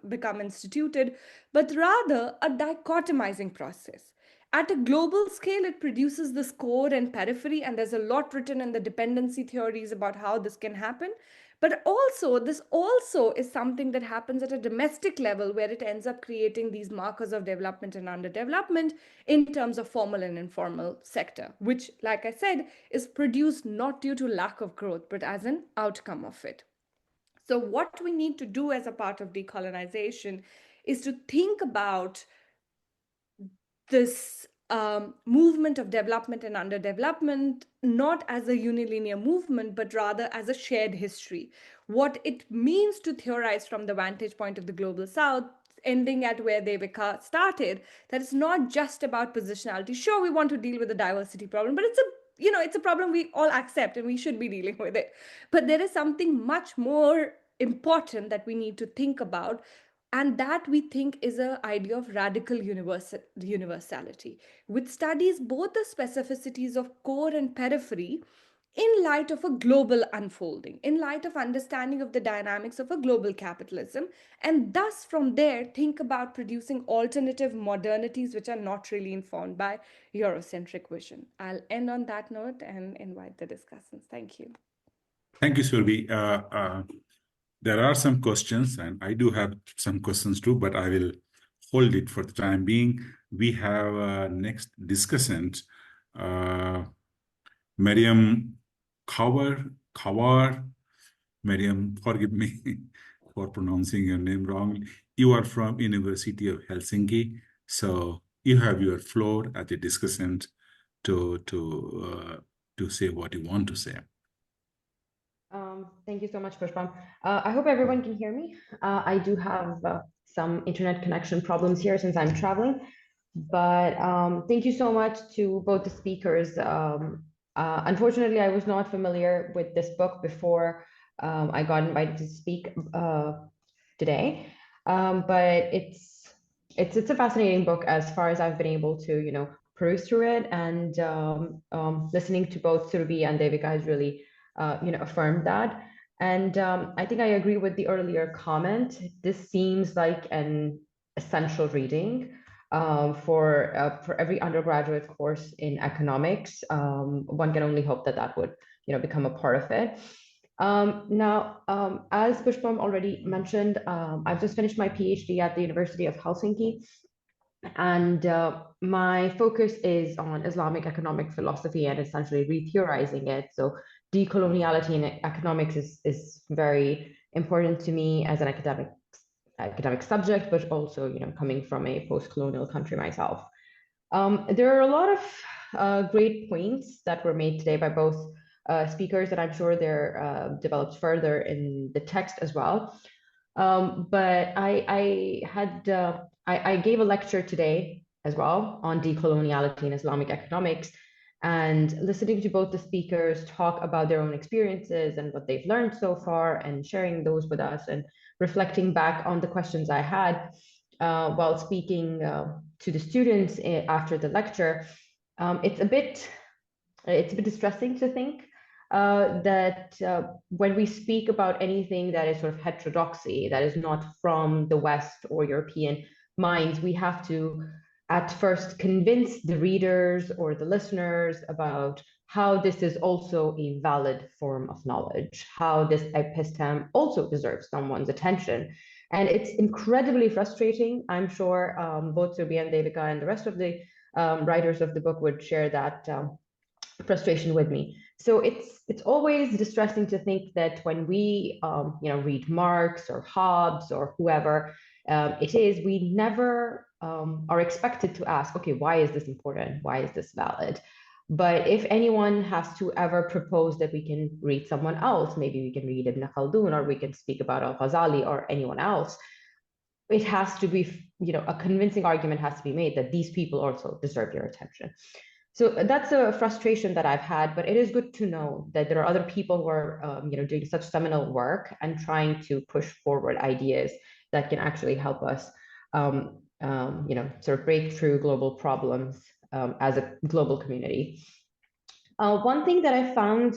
become instituted, but rather a dichotomizing process. At a global scale, it produces this core and periphery, and there's a lot written in the dependency theories about how this can happen. But also, this also is something that happens at a domestic level where it ends up creating these markers of development and underdevelopment in terms of formal and informal sector, which, like I said, is produced not due to lack of growth, but as an outcome of it. So what we need to do as a part of decolonization is to think about this movement of development and underdevelopment, not as a unilinear movement, but rather as a shared history. What it means to theorize from the vantage point of the global south, ending at where Devika started, that it's not just about positionality. Sure, we want to deal with the diversity problem, but it's a problem we all accept and we should be dealing with it. But there is something much more important that we need to think about, and that we think is an idea of radical universality, which studies both the specificities of core and periphery in light of a global unfolding, in light of understanding of the dynamics of a global capitalism, and thus from there think about producing alternative modernities which are not really informed by Eurocentric vision. I'll end on that note and invite the discussants. Thank you. Thank you, Surbhi. There are some questions, and I do have some questions too, but I will hold it for the time being. We have next discussant, Mariam Kawar. Mariam, forgive me for pronouncing your name wrong. You are from University of Helsinki, so you have your floor as a discussant to say what you want to say. Thank you so much, Pushpam. I hope everyone can hear me. I do have some internet connection problems here since I'm traveling, but thank you so much to both the speakers. Unfortunately, I was not familiar with this book before I got invited to speak today, but it's a fascinating book as far as I've been able to peruse through it, and listening to both Surbhi and Devika has really affirmed that. And I think I agree with the earlier comment. This seems like an essential reading for every undergraduate course in economics. One can only hope that would become a part of it. Now, as Pushpam already mentioned, I've just finished my PhD at the University of Helsinki, and my focus is on Islamic economic philosophy and essentially retheorizing it. So decoloniality in economics is very important to me as an academic subject, but also coming from a post-colonial country myself. There are a lot of great points that were made today by both speakers, and I'm sure they're developed further in the text as well. But I gave a lecture today as well on decoloniality in Islamic economics, and listening to both the speakers talk about their own experiences and what they've learned so far and sharing those with us, and reflecting back on the questions I had while speaking to the students after the lecture, it's a bit distressing to think that when we speak about anything that is sort of heterodoxy, that is not from the West or European minds, we have to at first convince the readers or the listeners about how this is also a valid form of knowledge, how this episteme also deserves someone's attention. And it's incredibly frustrating. I'm sure both Surbhi and Devika and the rest of the writers of the book would share that frustration with me. So it's always distressing to think that when we read Marx or Hobbes or whoever it is, we never are expected to ask, okay, why is this important? Why is this valid? But if anyone has to ever propose that we can read someone else, maybe we can read Ibn Khaldun, or we can speak about Al-Ghazali or anyone else, it has to be, a convincing argument has to be made that these people also deserve your attention. So that's a frustration that I've had, but it is good to know that there are other people who are, doing such seminal work and trying to push forward ideas that can actually help us, sort of break through global problems as a global community. One thing that I found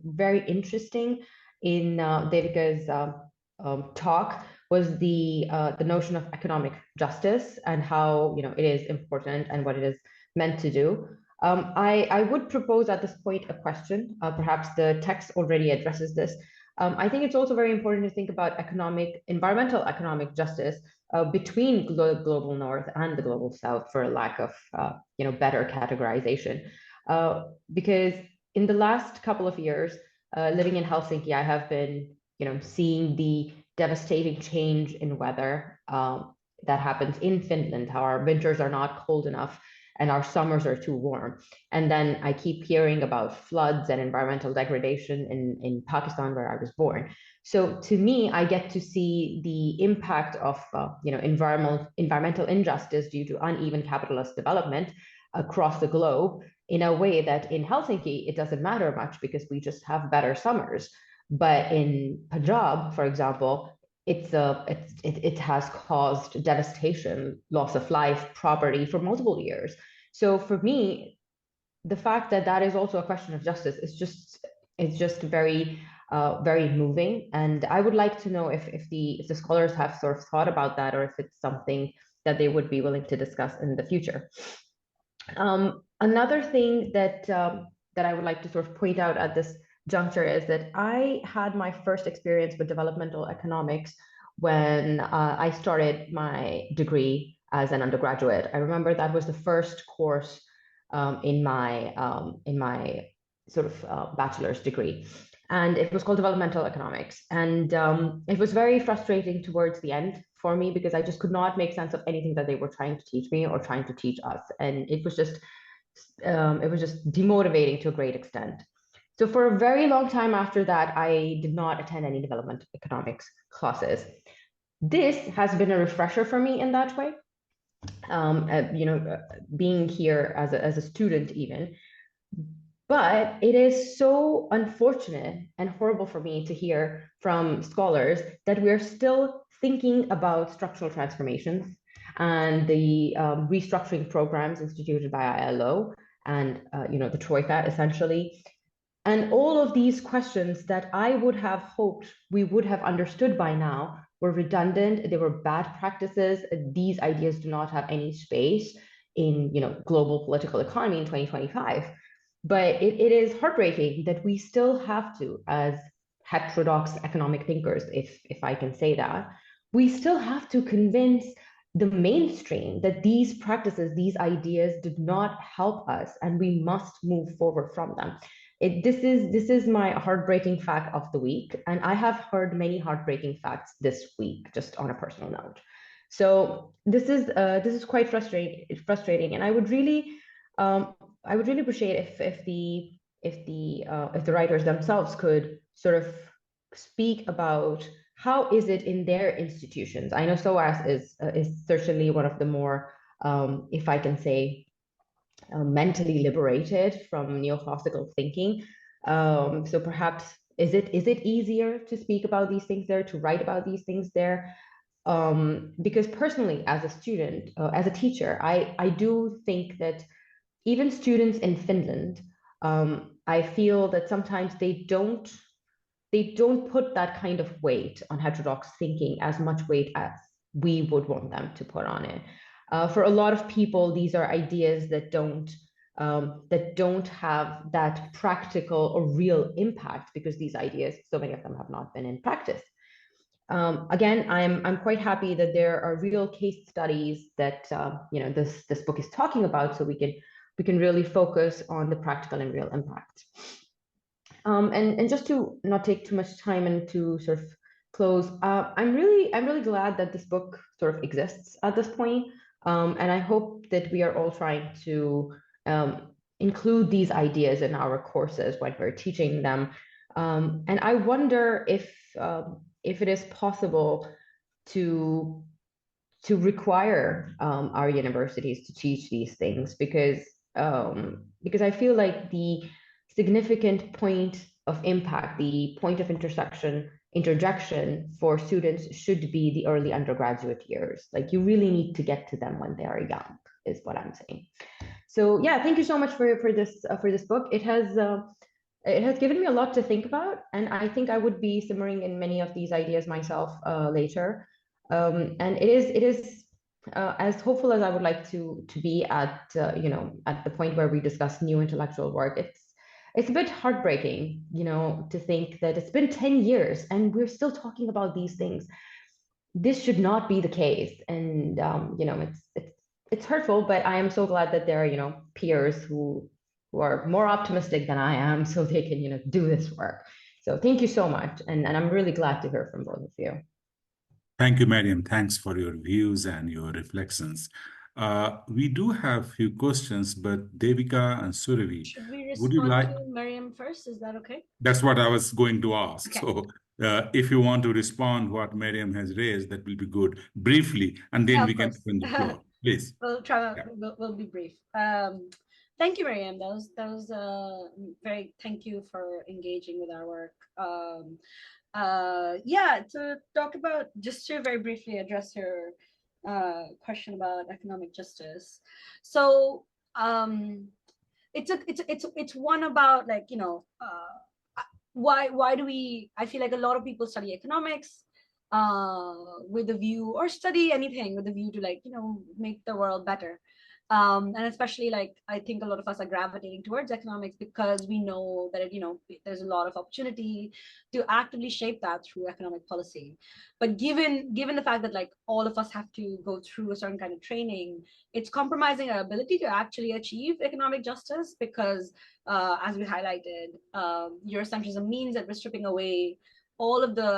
very interesting in Devika's talk was the notion of economic justice and how it is important and what it is meant to do. I would propose at this point a question. Perhaps the text already addresses this. I think it's also very important to think about environmental economic justice between global North and the global South, for a lack of better categorization. Because in the last couple of years, living in Helsinki, I have been seeing the devastating change in weather that happens in Finland, how our winters are not cold enough and our summers are too warm. And then I keep hearing about floods and environmental degradation in Pakistan, where I was born. So to me, I get to see the impact of environmental injustice due to uneven capitalist development across the globe in a way that in Helsinki, it doesn't matter much because we just have better summers. But in Punjab, for example, it has caused devastation, loss of life, property for multiple years. So for me, the fact that that is also a question of justice is just very very moving. And I would like to know if the scholars have sort of thought about that, or if it's something that they would be willing to discuss in the future. Another thing that I would like to sort of point out at this juncture is that I had my first experience with developmental economics when I started my degree as an undergraduate. I remember that was the first course in my sort of bachelor's degree, and it was called developmental economics. And it was very frustrating towards the end for me because I just could not make sense of anything that they were trying to teach me or trying to teach us, and it was just demotivating to a great extent. So for a very long time after that, I did not attend any development economics classes. This has been a refresher for me in that way. Being here as a student even. But it is so unfortunate and horrible for me to hear from scholars that we're still thinking about structural transformations and the restructuring programs instituted by ILO and the Troika, essentially. And all of these questions that I would have hoped we would have understood by now were redundant. They were bad practices. These ideas do not have any space in global political economy in 2025. But it is heartbreaking that we still have to, as heterodox economic thinkers, if I can say that, we still have to convince the mainstream that these practices, these ideas did not help us, and we must move forward from them. This is my heartbreaking fact of the week, and I have heard many heartbreaking facts this week, just on a personal note. So this is quite frustrating, and I would really appreciate if the writers themselves could sort of speak about how is it in their institutions. I know SOAS is certainly one of the more, if I can say, mentally liberated from neoclassical thinking. So perhaps is it easier to speak about these things there, to write about these things there? Because personally, as a student, as a teacher, I do think that even students in Finland, I feel that sometimes they don't put that kind of weight on heterodox thinking, as much weight as we would want them to put on it. For a lot of people, these are ideas that don't have that practical or real impact, because these ideas, so many of them, have not been in practice. Again, I'm quite happy that there are real case studies that this book is talking about, so we we can really focus on the practical and real impact. And just to not take too much time and to sort of close, I'm really glad that this book sort of exists at this point. And I hope that we are all trying to include these ideas in our courses when we're teaching them. And I wonder if it is possible to require our universities to teach these things, because I feel like the significant point of impact, the point of interjection for students should be the early undergraduate years. Like, you really need to get to them when they are young, is what I'm saying. So yeah, thank you so much for this book. It has given me a lot to think about, and I think I would be simmering in many of these ideas myself later. And it is as hopeful as I would like to be at at the point where we discuss new intellectual work. It's a bit heartbreaking, to think that it's been 10 years and we're still talking about these things. This should not be the case, and it's hurtful. But I am so glad that there are peers who are more optimistic than I am, so they can do this work. So thank you so much, and I'm really glad to hear from both of you. Thank you, Mariam. Thanks for your views and your reflections. We do have a few questions, but Devika and Surbhi, Should we would you respond like? to Mariam first? Is that okay? That's what I was going to ask. Okay. So if you want to respond what Mariam has raised, that will be good, briefly, and then Yeah, we of can course. open the floor. Please. We'll try. Yeah. We'll be brief. Thank you, Mariam. That was very. Thank you for engaging with our work. Yeah, to talk about, just to very briefly address your question about economic justice. So it's one about, like, why do we, I feel like a lot of people study economics with a view, or study anything with a view to, like, make the world better. And especially, like, I think a lot of us are gravitating towards economics because we know that there's a lot of opportunity to actively shape that through economic policy. But given the fact that, like, all of us have to go through a certain kind of training, it's compromising our ability to actually achieve economic justice, because as we highlighted, Eurocentrism means that we're stripping away all of the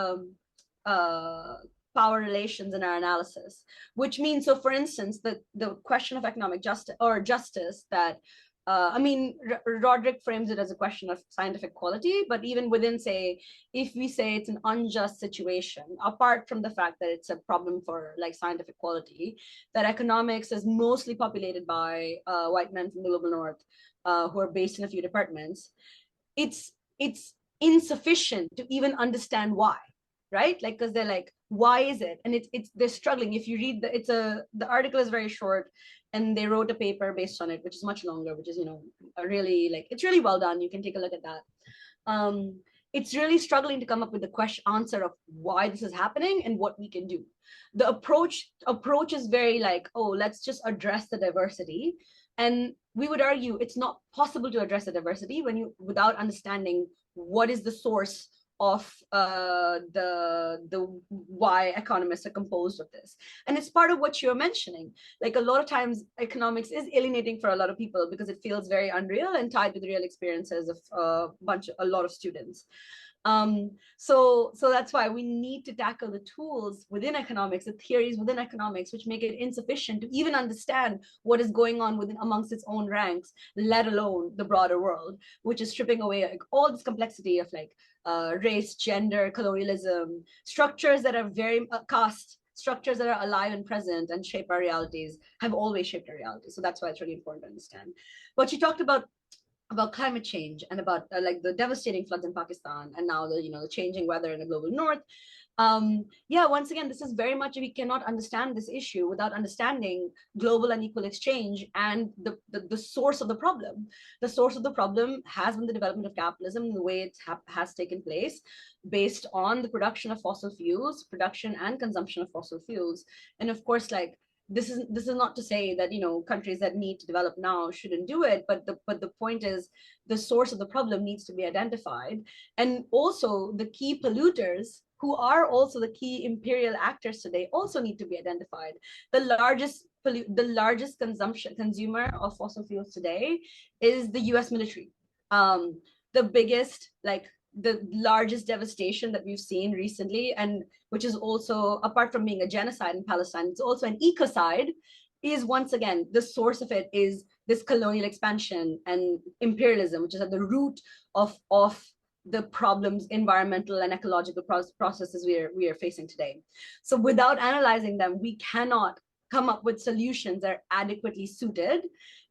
power relations in our analysis, which means, so for instance, the question of economic justice, or justice, that Roderick frames it as a question of scientific quality, but even within, say, if we say it's an unjust situation, apart from the fact that it's a problem for, like, scientific quality, that economics is mostly populated by white men from the global north who are based in a few departments, it's insufficient to even understand why. Right? Like, because they're like, why is it? And they're struggling. If you read the article is very short, and they wrote a paper based on it, which is much longer, which is, really, like, it's really well done. You can take a look at that. It's really struggling to come up with the answer of why this is happening and what we can do. The approach is very like, oh, let's just address the diversity. And we would argue it's not possible to address the diversity without understanding what is the source of the why economists are composed of this. And it's part of what you're mentioning. Like, a lot of times economics is alienating for a lot of people because it feels very unreal and tied to the real experiences of a lot of students. So that's why we need to tackle the tools within economics, the theories within economics, which make it insufficient to even understand what is going on amongst its own ranks, let alone the broader world, which is stripping away, like, all this complexity of, like, race, gender, colonialism, structures that are very caste, structures that are alive and present and shape our realities, have always shaped our realities. So that's why it's really important to understand. But you talked about climate change and about like the devastating floods in Pakistan, and now the changing weather in the global north. Yeah, once again, this is very much, we cannot understand this issue without understanding global unequal exchange and the source of the problem. The source of the problem has been the development of capitalism, the way it has taken place based on the production of fossil fuels, production and consumption of fossil fuels. And of course, like, this is not to say that countries that need to develop now shouldn't do it, but the point is the source of the problem needs to be identified, and also the key polluters, who are also the key imperial actors today, also need to be identified. The largest the largest consumer of fossil fuels today is the US military. The biggest, like the largest devastation that we've seen recently, and which is also, apart from being a genocide in Palestine, it's also an ecocide, is once again, the source of it is this colonial expansion and imperialism, which is at the root of the problems, environmental and ecological processes we are facing today. So without analyzing them, we cannot come up with solutions that are adequately suited.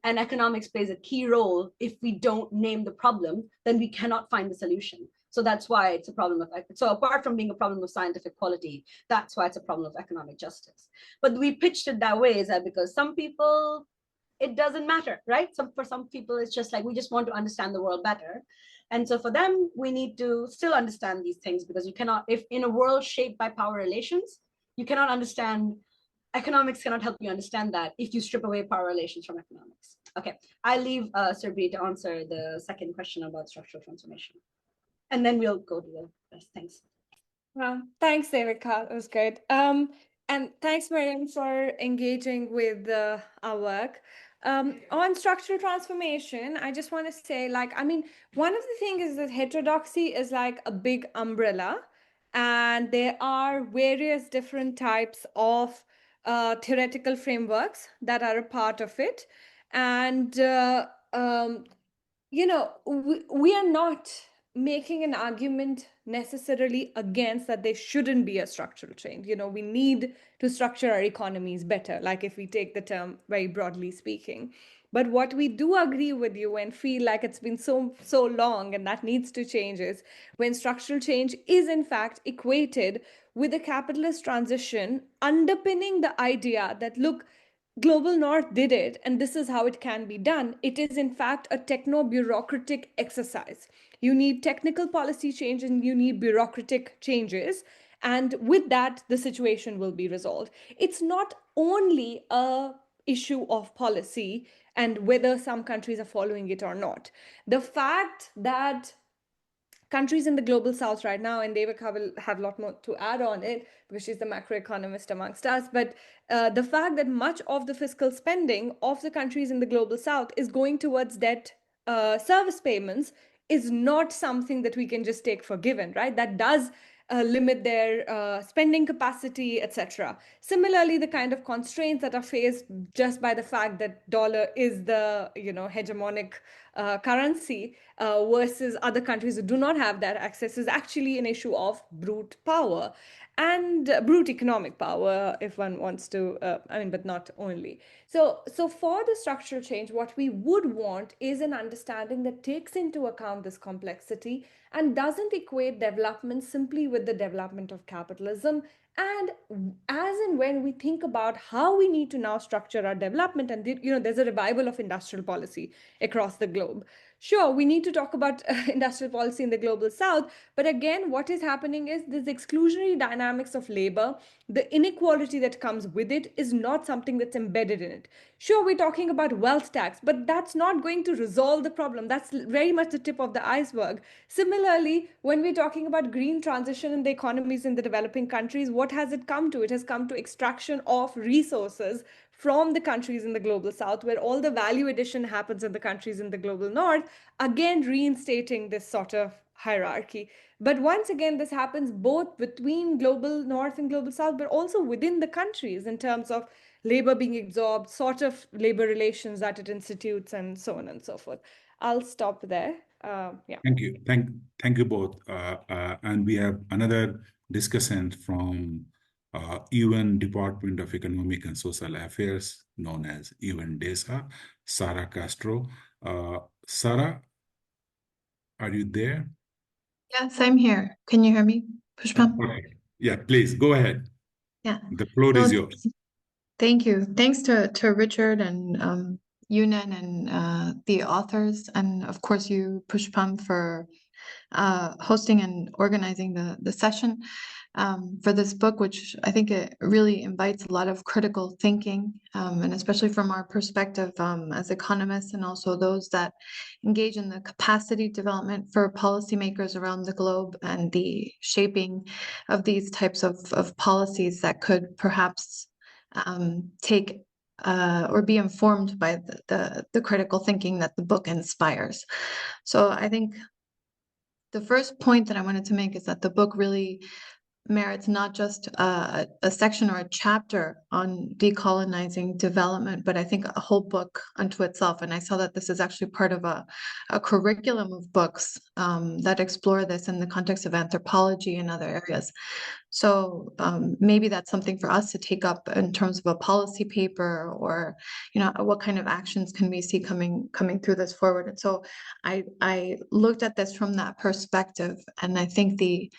And economics plays a key role. If we don't name the problem, then we cannot find the solution. So that's why it's a problem of, so apart from being a problem of scientific quality, that's why it's a problem of economic justice. But we pitched it that way, is that because some people, it doesn't matter, right? For some people, it's just like, we just want to understand the world better. And so for them, we need to still understand these things, because you cannot, if in a world shaped by power relations, you cannot understand, economics cannot help you understand that if you strip away power relations from economics. Okay, I leave Surbhi to answer the second question about structural transformation. And then we'll go to the rest. Thanks. Well, thanks, Devika. It was good. And thanks, Miriam, for engaging with our work. On structural transformation, I just want to say, like, I mean, one of the things is that heterodoxy is like a big umbrella, and there are various different types of theoretical frameworks that are a part of it. And, you know, we are not making an argument necessarily against that there shouldn't be a structural change. You know, we need to structure our economies better, like if we take the term very broadly speaking. But what we do agree with you and feel like it's been so long and that needs to change is when structural change is in fact equated with a capitalist transition underpinning the idea that, look, Global North did it, and this is how it can be done. It is, in fact, a techno-bureaucratic exercise. You need technical policy change and you need bureaucratic changes. And with that, the situation will be resolved. It's not only a issue of policy and whether some countries are following it or not. The fact that countries in the global south right now, and Devika will have a lot more to add on it because she's the macroeconomist amongst us, but the fact that much of the fiscal spending of the countries in the global south is going towards debt service payments is not something that we can just take for given, right? That does limit their spending capacity, etc. Similarly, the kind of constraints that are faced just by the fact that dollar is the hegemonic currency versus other countries who do not have that access is actually an issue of brute power and brute economic power, if one wants to, but not only. So for the structural change, what we would want is an understanding that takes into account this complexity and doesn't equate development simply with the development of capitalism. And as and when we think about how we need to now structure our development, and there's a revival of industrial policy across the globe. Sure, we need to talk about industrial policy in the global south, but again, what is happening is this exclusionary dynamics of labor, the inequality that comes with it is not something that's embedded in it. Sure, we're talking about wealth tax, but that's not going to resolve the problem. That's very much the tip of the iceberg. Similarly, when we're talking about green transition in the economies in the developing countries, what has it come to? It has come to extraction of resources from the countries in the global south, where all the value addition happens in the countries in the global north, again reinstating this sort of hierarchy. But once again, this happens both between global north and global south, but also within the countries in terms of labor being absorbed, sort of labor relations that it institutes, and so on and so forth. I'll stop there. Yeah. Thank you. Thank you both. And we have another discussant from UN Department of Economic and Social Affairs, known as UNDESA, Sara Castro. Sara, are you there? Yes, I'm here. Can you hear me, Pushpam? Okay. Yeah, please go ahead. Yeah. The floor is yours. Thank you. Thanks to Richard and UNEN and the authors, and of course you, Pushpam, for hosting and organizing the session for this book, which I think it really invites a lot of critical thinking, and especially from our perspective as economists, and also those that engage in the capacity development for policymakers around the globe and the shaping of these types of policies that could perhaps take or be informed by the critical thinking that the book inspires. So I think the first point that I wanted to make is that the book really merits not just a section or a chapter on decolonizing development, but I think a whole book unto itself. And I saw that this is actually part of a curriculum of books that explore this in the context of anthropology and other areas. So maybe that's something for us to take up in terms of a policy paper, or what kind of actions can we see coming through this forward. And so I looked at this from that perspective, and I think the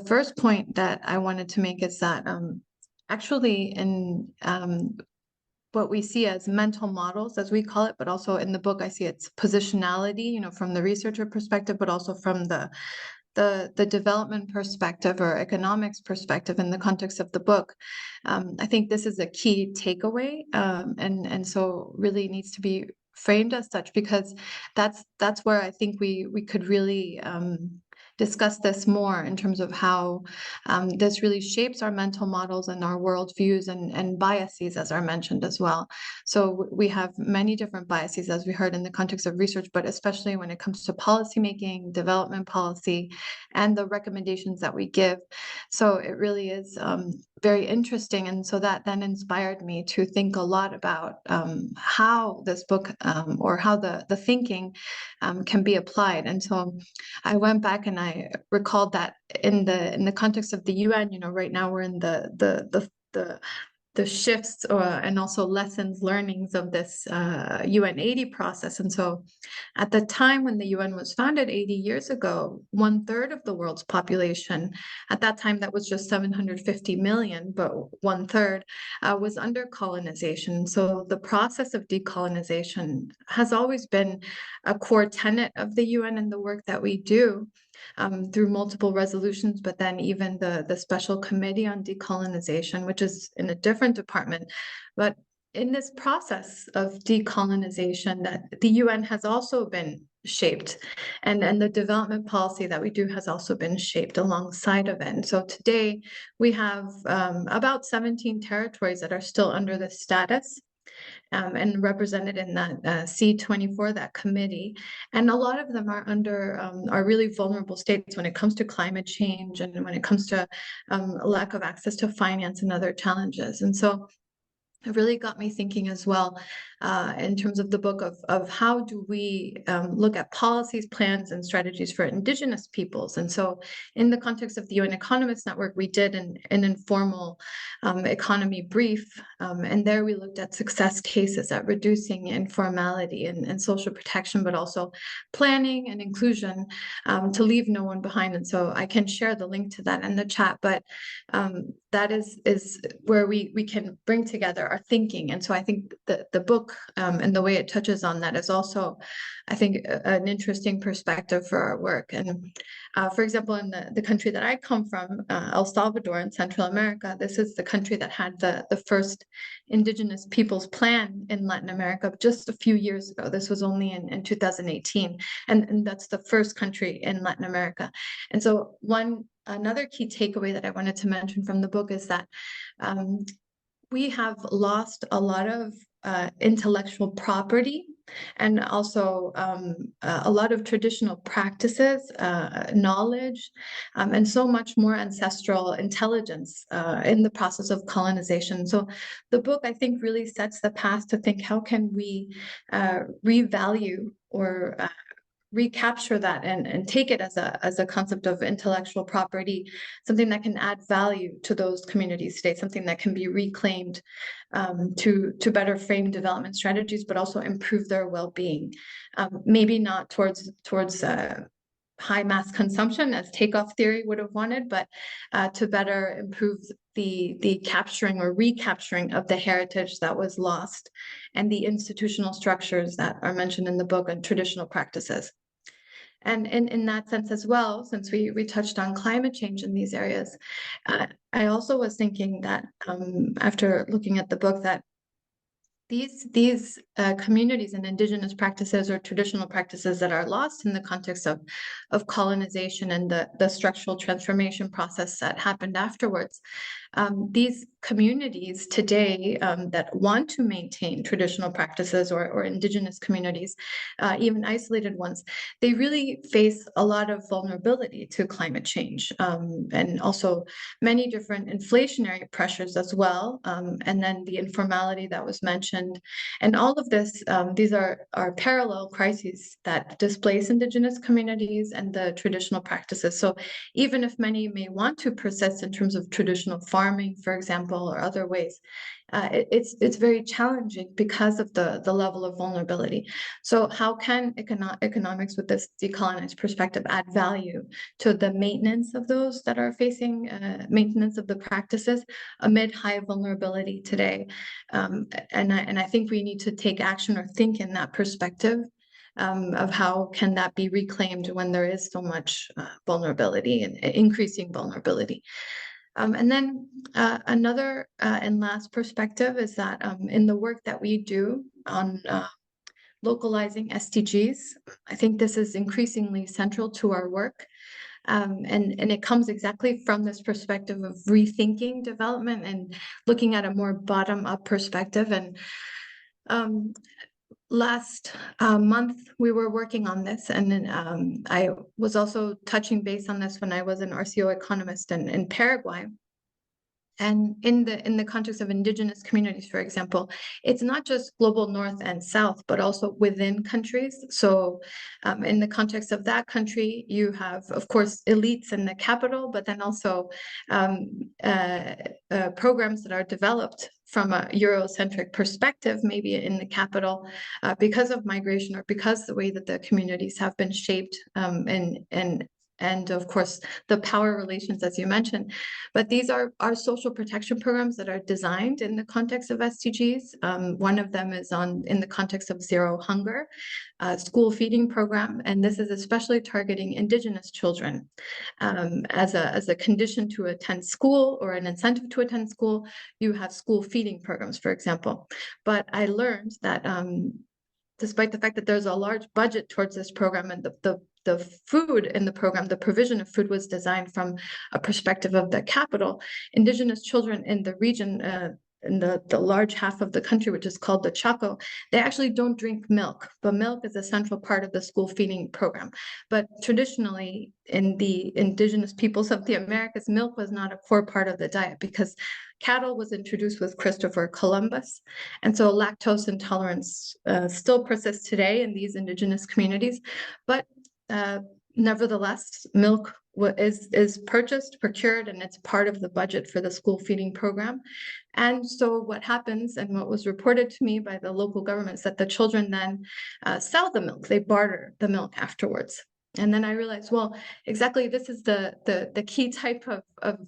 first point that I wanted to make is that actually in what we see as mental models, as we call it, but also in the book, I see its positionality, from the researcher perspective, but also from the development perspective or economics perspective in the context of the book. I think this is a key takeaway, and so really needs to be framed as such, because that's where I think we could really discuss this more in terms of how this really shapes our mental models and our worldviews and biases, as are mentioned as well. So we have many different biases, as we heard, in the context of research, but especially when it comes to policymaking, development policy, and the recommendations that we give. So it really is very interesting. And so that then inspired me to think a lot about how this book or how the thinking can be applied. And so I went back and I recalled that in the context of the UN, right now we're in the shifts and also lessons learnings of this UN 80 process. And so at the time when the UN was founded 80 years ago, 1/3 of the world's population, at that time that was just 750 million, but 1/3 was under colonization. So the process of decolonization has always been a core tenet of the UN and the work that we do. Through multiple resolutions, but then even the Special Committee on Decolonization, which is in a different department. But in this process of decolonization, that the UN has also been shaped, and the development policy that we do has also been shaped alongside of it. And so today we have about 17 territories that are still under this status. And represented in that C24, that committee. And a lot of them are under are really vulnerable states when it comes to climate change and when it comes to lack of access to finance and other challenges. And so it really got me thinking as well in terms of the book of how do we look at policies, plans, and strategies for Indigenous peoples. And so in the context of the UN Economist Network, we did an informal economy brief, and there we looked at success cases at reducing informality and social protection, but also planning and inclusion to leave no one behind. And so I can share the link to that in the chat, but that is where we can bring together our thinking. And so I think the book and the way it touches on that is also, I think, an interesting perspective for our work. And for example, in the country that I come from, El Salvador in Central America, this is the country that had the first Indigenous Peoples Plan in Latin America just a few years ago. This was only in 2018. And that's the first country in Latin America. And so another key takeaway that I wanted to mention from the book is that we have lost a lot of intellectual property and also a lot of traditional practices, knowledge, and so much more ancestral intelligence in the process of colonization. So the book, I think, really sets the path to think, how can we revalue or recapture that and take it as a concept of intellectual property, something that can add value to those community states, something that can be reclaimed to better frame development strategies, but also improve their well-being. Maybe not towards high mass consumption as takeoff theory would have wanted, but to better improve the capturing or recapturing of the heritage that was lost and the institutional structures that are mentioned in the book and traditional practices. And in that sense as well, since we touched on climate change in these areas, I also was thinking that after looking at the book, that these communities and indigenous practices or traditional practices that are lost in the context of colonization and the structural transformation process that happened afterwards. These communities today that want to maintain traditional practices or indigenous communities, even isolated ones, they really face a lot of vulnerability to climate change, and also many different inflationary pressures as well, and then the informality that was mentioned. And all of this, these are parallel crises that displace indigenous communities and the traditional practices. So even if many may want to persist in terms of traditional farming, for example, or other ways, it's very challenging because of the level of vulnerability. So how can economics with this decolonized perspective add value to the maintenance of those that are facing maintenance of the practices amid high vulnerability today? And I think we need to take action or think in that perspective of how can that be reclaimed when there is so much vulnerability and increasing vulnerability. And then another and last perspective is that in the work that we do on localizing SDGs, I think this is increasingly central to our work. And it comes exactly from this perspective of rethinking development and looking at a more bottom-up perspective. And last month, we were working on this, and then I was also touching base on this when I was an RCO economist in Paraguay. And in the context of indigenous communities, for example, it's not just global north and south, but also within countries. So in the context of that country, you have, of course, elites in the capital, but then also programs that are developed from a Eurocentric perspective, maybe in the capital, because of migration or because the way that the communities have been shaped, and of course, the power relations, as you mentioned. But these are social protection programs that are designed in the context of SDGs. One of them is in the context of zero hunger, school feeding program, and this is especially targeting indigenous children as a condition to attend school or an incentive to attend school. You have school feeding programs, for example. But I learned that despite the fact that there's a large budget towards this program and the food in the program, the provision of food was designed from a perspective of the capital. Indigenous children in the region, in the large half of the country, which is called the Chaco, they actually don't drink milk, but milk is a central part of the school feeding program. But traditionally, in the indigenous peoples of the Americas, milk was not a core part of the diet because cattle was introduced with Christopher Columbus. And so lactose intolerance still persists today in these indigenous communities. But nevertheless, milk is purchased, procured, and it's part of the budget for the school feeding program. And so what happens, and what was reported to me by the local governments, that the children then sell the milk. They barter the milk afterwards. And then I realized, well, exactly, this is the key type of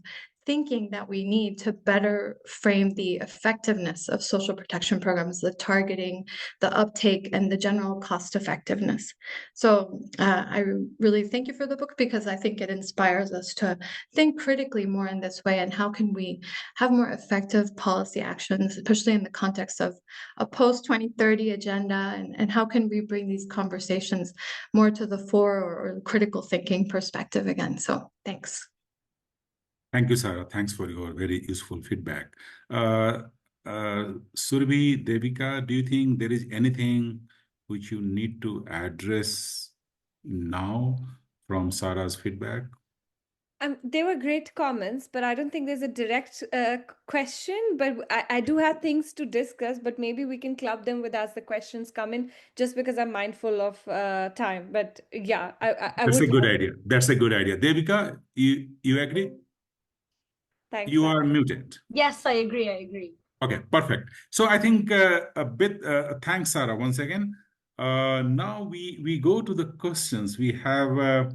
thinking that we need to better frame the effectiveness of social protection programs, the targeting, the uptake, and the general cost effectiveness. So I really thank you for the book, because I think it inspires us to think critically more in this way, and how can we have more effective policy actions, especially in the context of a post-2030 agenda, and how can we bring these conversations more to the fore, or critical thinking perspective again. So thanks. Thank you, Sarah. Thanks for your very useful feedback. Surbhi, Devika, do you think there is anything which you need to address now from Sarah's feedback? They were great comments, but I don't think there's a direct question. But I do have things to discuss, but maybe we can club them with as the questions come in, just because I'm mindful of time. But yeah, That's a good idea. That's a good idea. Devika, you agree? Thanks. You are muted. Yes, I agree. Okay, perfect. So I think thanks, Sarah, once again. Now we go to the questions. We have,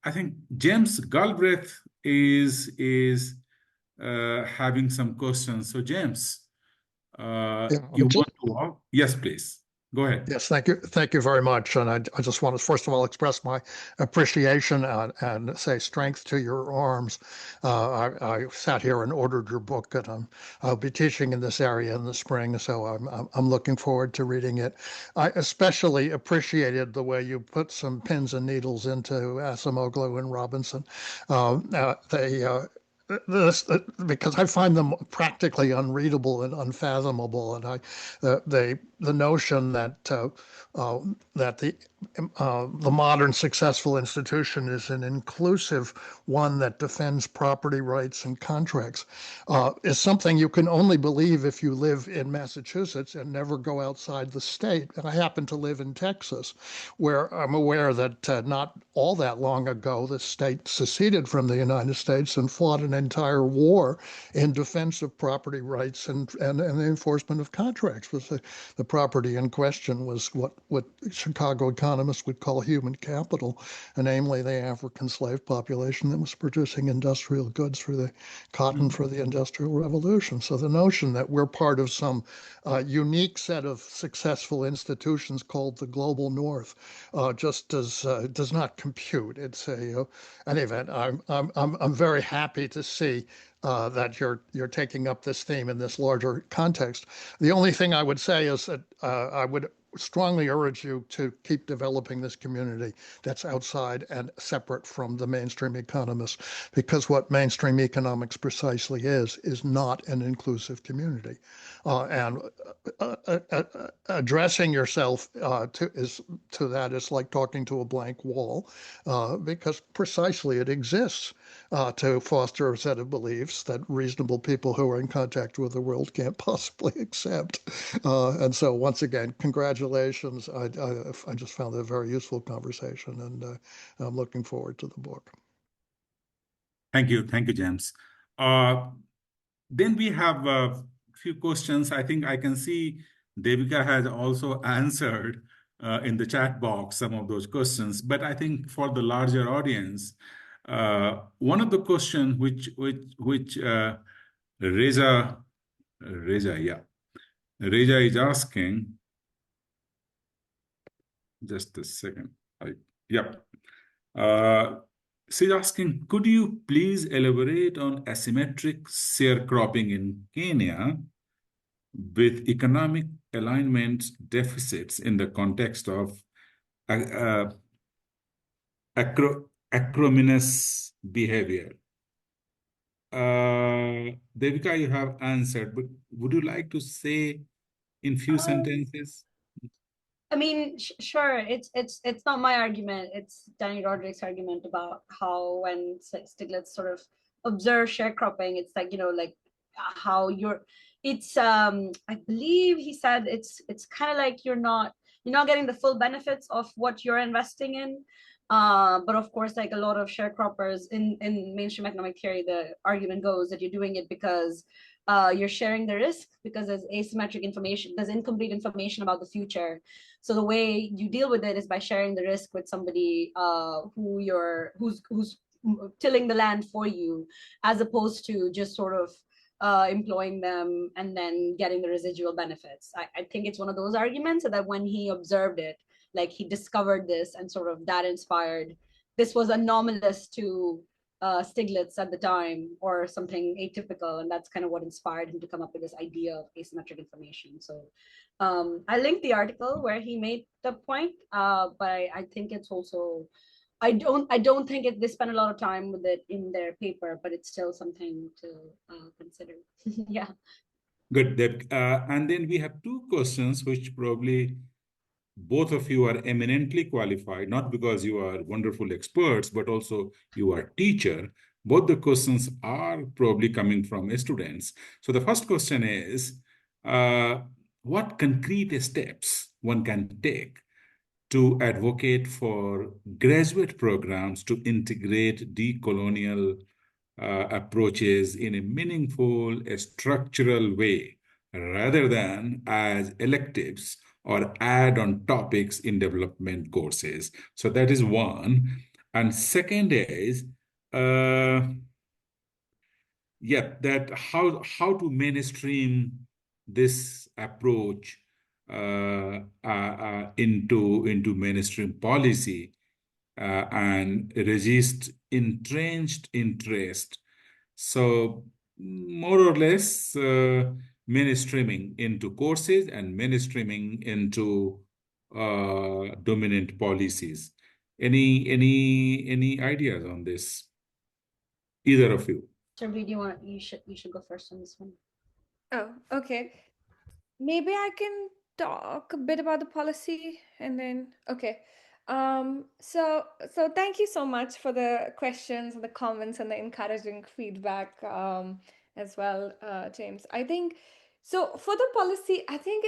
I think James Galbraith is having some questions. So James, you want to walk? Yes, please. Go ahead. Yes, thank you very much. And I just want to first of all express my appreciation and say strength to your arms. I sat here and ordered your book, and I'll be teaching in this area in the spring, so I'm looking forward to reading it. I especially appreciated the way you put some pins and needles into Acemoglu and Robinson. Because I find them practically unreadable and unfathomable, and the notion that the modern successful institution is an inclusive one that defends property rights and contracts is something you can only believe if you live in Massachusetts and never go outside the state. And I happen to live in Texas, where I'm aware that not all that long ago, the state seceded from the United States and fought an entire war in defense of property rights and the enforcement of contracts. The property in question was what Chicago economists would call human capital, and namely the African slave population that was producing industrial goods for the cotton for the Industrial Revolution. So the notion that we're part of some unique set of successful institutions called the Global North just does not compute. It's an event. I'm very happy to see that you're taking up this theme in this larger context. The only thing I would say is that I would strongly urge you to keep developing this community that's outside and separate from the mainstream economists, because what mainstream economics precisely is not an inclusive community. And addressing yourself to that is like talking to a blank wall, because precisely it exists to foster a set of beliefs that reasonable people who are in contact with the world can't possibly accept. And so once again, congratulations. I just found it a very useful conversation, and I'm looking forward to the book. Thank you, James. Then we have a few questions. I think I can see Devika has also answered in the chat box some of those questions, but I think for the larger audience, one of the questions which Reza is asking, just a second. She's asking, could you please elaborate on asymmetric sharecropping in Kenya with economic alignment deficits in the context of acrimonious behavior? Devika, you have answered, but would you like to say in few sentences? I mean, sure. It's not my argument. It's Danny Roderick's argument about how when Stiglitz sort of observes sharecropping, it's like, like how I believe he said it's kind of like you're not getting the full benefits of what you're investing in. But of course, like a lot of sharecroppers in mainstream economic theory, the argument goes that you're doing it because you're sharing the risk, because there's asymmetric information, there's incomplete information about the future. So the way you deal with it is by sharing the risk with somebody who's tilling the land for you, as opposed to just sort of employing them and then getting the residual benefits. I think it's one of those arguments that when he observed it, like he discovered this and sort of that inspired, this was anomalous to Stiglitz at the time, or something atypical, and that's kind of what inspired him to come up with this idea of asymmetric information. So I linked the article where he made the point, but I think it's also, I don't think they spent a lot of time with it in their paper, but it's still something to consider. Yeah. Good, Deb. And then we have two questions which probably both of you are eminently qualified, not because you are wonderful experts, but also you are teacher. Both the questions are probably coming from students. So the first question is, what concrete steps one can take to advocate for graduate programs to integrate decolonial approaches in a meaningful, structural way, rather than as electives or add-on topics in development courses? So that is one. And second is, that how to mainstream this approach into mainstream policy and resist entrenched interest. So more or less mainstreaming into courses and mainstreaming into dominant policies. Any ideas on this? Either of you? Surbhi, you should go first on this one. Oh, okay. Maybe I can talk a bit about the policy and then okay. So thank you so much for the questions and the comments and the encouraging feedback as well, James. I think so for the policy, I think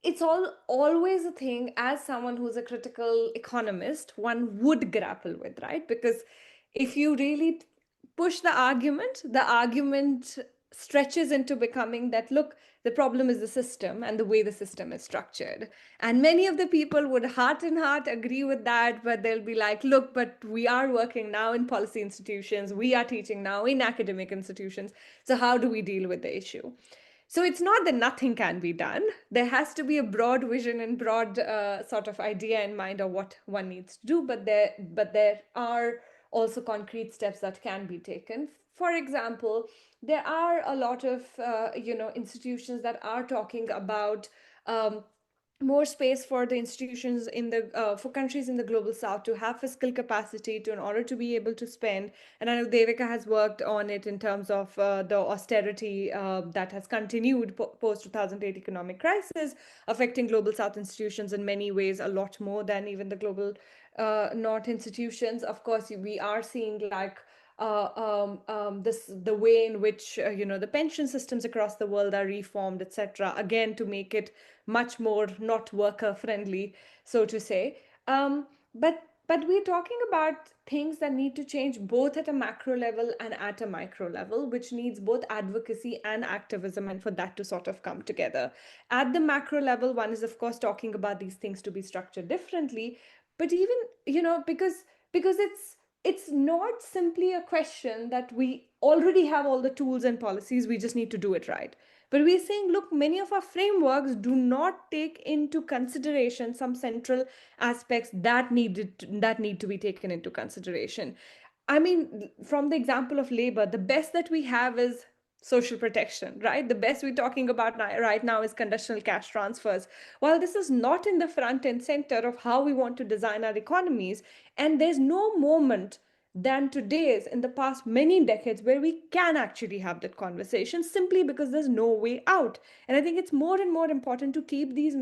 it's always a thing as someone who's a critical economist, one would grapple with, right? Because if you really push the argument stretches into becoming that look, the problem is the system and the way the system is structured. And many of the people would heart and heart agree with that, but they'll be like, look, but we are working now in policy institutions, we are teaching now in academic institutions. So how do we deal with the issue? So it's not that nothing can be done. There has to be a broad vision and broad sort of idea in mind of what one needs to do, but there are also concrete steps that can be taken. For example, there are a lot of institutions that are talking about more space for the institutions in the for countries in the global south to have fiscal capacity to in order to be able to spend. And I know Devika has worked on it in terms of the austerity that has continued post 2008 economic crisis, affecting global south institutions in many ways a lot more than even the global north institutions. Of course, we are seeing like the way in which the pension systems across the world are reformed, etc. Again, to make it much more not worker friendly, so to say. But we're talking about things that need to change both at a macro level and at a micro level, which needs both advocacy and activism, and for that to sort of come together. At the macro level, one is of course talking about these things to be structured differently, but even because it's not simply a question that we already have all the tools and policies, we just need to do it right. But we're saying, look, many of our frameworks do not take into consideration some central aspects that need to be taken into consideration. I mean, from the example of labor, the best that we have is social protection, right? The best we're talking about right now is conditional cash transfers. While this is not in the front and center of how we want to design our economies, and there's no moment than today's in the past many decades where we can actually have that conversation simply because there's no way out. And I think it's more and more important to keep these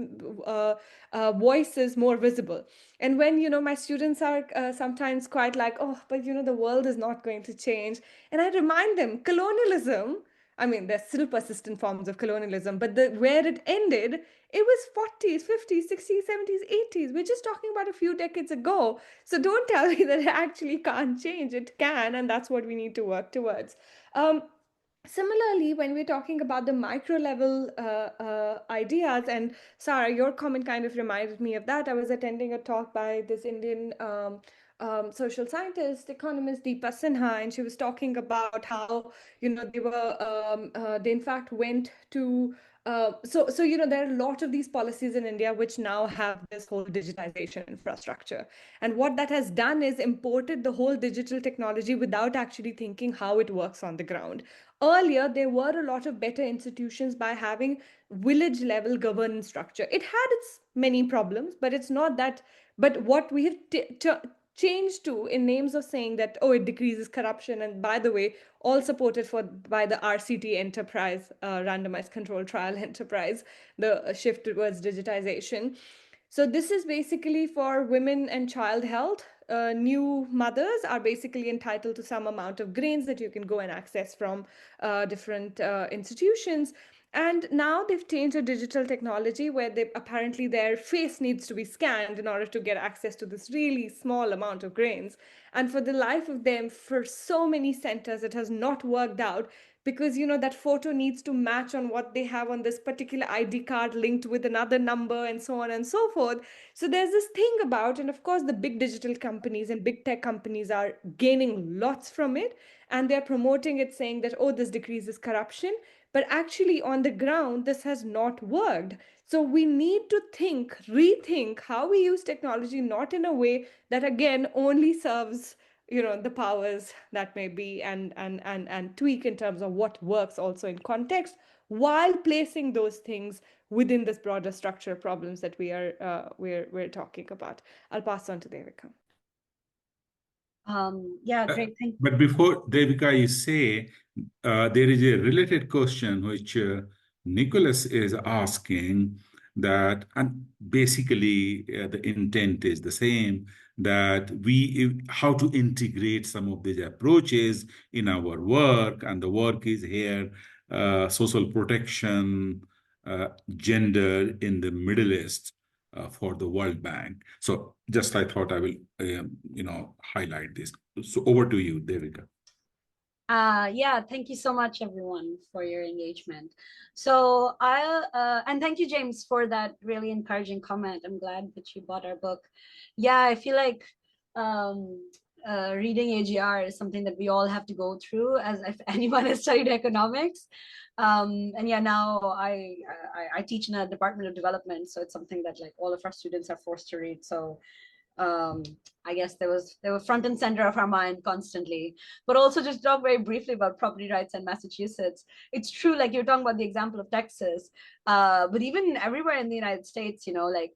voices more visible. And when my students are sometimes quite like, oh, but the world is not going to change, and I remind them, colonialism, I mean, there's still persistent forms of colonialism, but where it ended, it was 40s, 50s, 60s, 70s, 80s. We're just talking about a few decades ago. So don't tell me that it actually can't change. It can, and that's what we need to work towards. Similarly, when we're talking about the micro level ideas, and Sarah, your comment kind of reminded me of that. I was attending a talk by this Indian social scientist, economist Deepa Sinha, and she was talking about how they in fact went to so there are a lot of these policies in India which now have this whole digitization infrastructure, and what that has done is imported the whole digital technology without actually thinking how it works on the ground. Earlier, there were a lot of better institutions by having village level governance structure. It had its many problems, but it's not that. But what we have changed to in names of saying that, oh, it decreases corruption, and by the way, all supported by the RCT enterprise, randomized control trial enterprise, the shift towards digitization. So this is basically for women and child health. New mothers are basically entitled to some amount of grains that you can go and access from different institutions. And now they've changed the digital technology where apparently their face needs to be scanned in order to get access to this really small amount of grains. And for the life of them, for so many centers, it has not worked out because that photo needs to match on what they have on this particular ID card linked with another number and so on and so forth. So there's this thing about, and of course the big digital companies and big tech companies are gaining lots from it, and they're promoting it saying that, oh, this decreases corruption, but actually on the ground this has not worked. So we need to rethink how we use technology, not in a way that again only serves the powers that may be, and tweak in terms of what works also in context, while placing those things within this broader structural problems that we're talking about. I'll pass on to Devika. Yeah, great. Thank you. But before Devika, you say there is a related question which Nicholas is asking, that, and basically the intent is the same, that how to integrate some of these approaches in our work, and the work is here social protection, gender in the Middle East for the World Bank. So just I thought I will highlight this. So over to you, Devika. Yeah, thank you so much, everyone, for your engagement. So and thank you, James, for that really encouraging comment. I'm glad that you bought our book. Yeah, I feel like reading AGR is something that we all have to go through, as if anyone has studied economics. And yeah, now I teach in a Department of Development, so it's something that like all of our students are forced to read. So I guess they were front and center of our mind constantly. But also, just talk very briefly about property rights in Massachusetts. It's true, like you're talking about the example of Texas, but even everywhere in the United States, like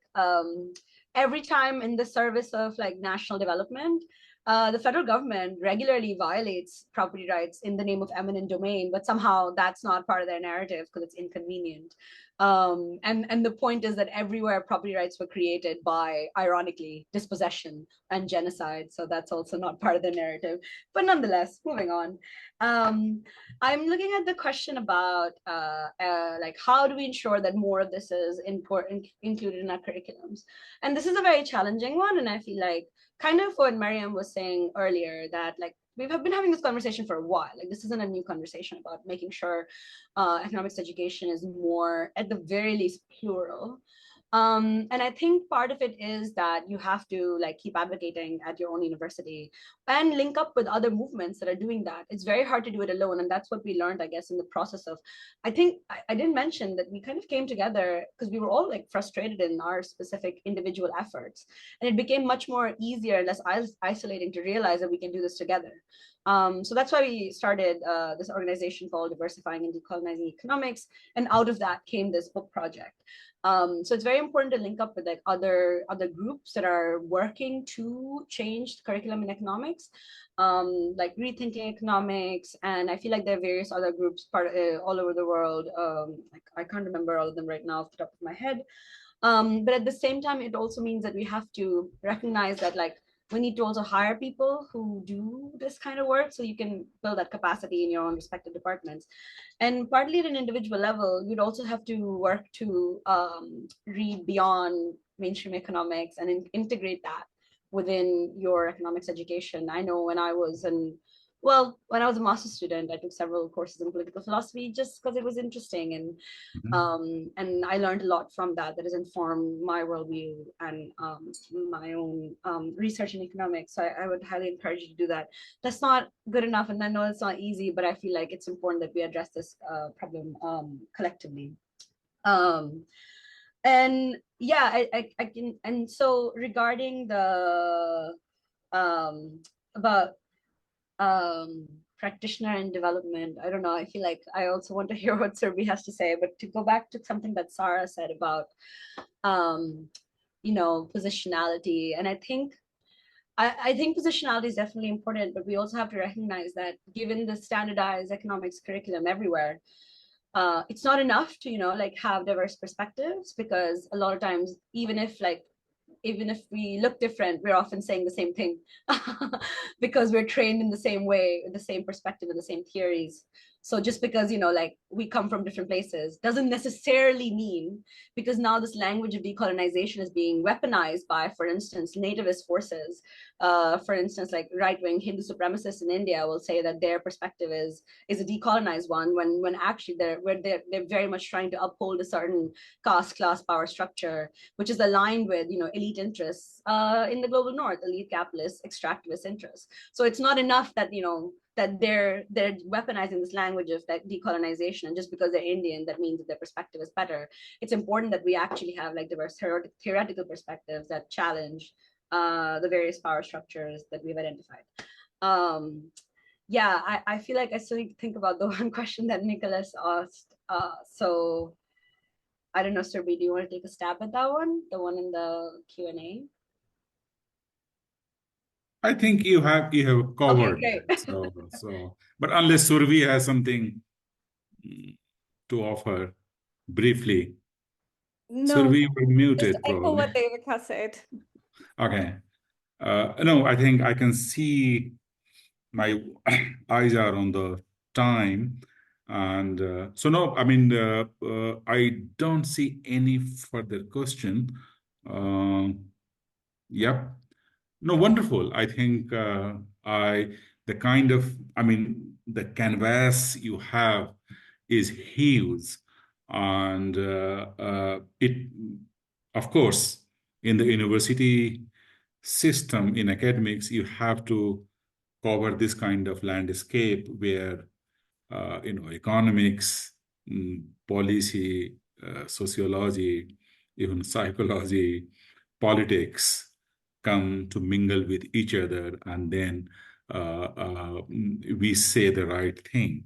every time in the service of like national development, the federal government regularly violates property rights in the name of eminent domain, but somehow that's not part of their narrative because it's inconvenient. And the point is that everywhere property rights were created by, ironically, dispossession and genocide. So that's also not part of the narrative. But nonetheless, moving on. I'm looking at the question about like how do we ensure that more of this is included in our curriculums? And this is a very challenging one. And I feel like kind of what Mariam was saying earlier, that like we've been having this conversation for a while. Like this isn't a new conversation about making sure economics education is more, at the very least, plural. And I think part of it is that you have to like keep advocating at your own university and link up with other movements that are doing that. It's very hard to do it alone. And that's what we learned, I guess, in the process of, I think I didn't mention that we kind of came together because we were all like frustrated in our specific individual efforts. And it became much more easier and less isolating to realize that we can do this together. So that's why we started this organization called Diversifying and Decolonizing Economics. And out of that came this book project. So it's very important to link up with like other groups that are working to change the curriculum in economics, like Rethinking Economics. And I feel like there are various other groups all over the world. Like I can't remember all of them right now off the top of my head. But at the same time, it also means that we have to recognize that like we need to also hire people who do this kind of work so you can build that capacity in your own respective departments. And partly at an individual level, you'd also have to work to read beyond mainstream economics and integrate that within your economics education. I know when I was when I was a master's student, I took several courses in political philosophy just because it was interesting. And I learned a lot from that has informed my worldview and my own research in economics. So I would highly encourage you to do that. That's not good enough. And I know it's not easy, but I feel like it's important that we address this problem collectively. And yeah, I can, and so regarding the about practitioner in development, I don't know, I feel like I also want to hear what Surbhi has to say, but to go back to something that Sarah said about positionality. And I think positionality is definitely important, but we also have to recognize that given the standardized economics curriculum everywhere, it's not enough to have diverse perspectives, because a lot of times, even if we look different, we're often saying the same thing because we're trained in the same way, the same perspective, and the same theories. So just because, we come from different places doesn't necessarily mean, because now this language of decolonization is being weaponized by, for instance, nativist forces. For instance, like right-wing Hindu supremacists in India will say that their perspective is a decolonized one, when actually they're very much trying to uphold a certain caste class power structure, which is aligned with, elite interests in the global north, elite capitalist extractivist interests. So it's not enough that, that they're weaponizing this language of like decolonization, and just because they're Indian, that means that their perspective is better. It's important that we actually have like diverse theoretical perspectives that challenge the various power structures that we've identified. Yeah, I feel like I still need to think about the one question that Nicholas asked. So I don't know, Surbhi, do you want to take a stab at that one? The one in the Q&A? I think you have covered great. that. But unless Surbhi has something to offer briefly. No, Surbhi, you were just muted echo probably. what Devika said. Okay. No, I think I can see my eyes are on the time. And so, no, I mean, I don't see any further question. Yep. No, wonderful. I think the canvas you have is huge. And it, of course, in the university system, in academics, you have to cover this kind of landscape where, economics, policy, sociology, even psychology, politics come to mingle with each other, and then we say the right thing.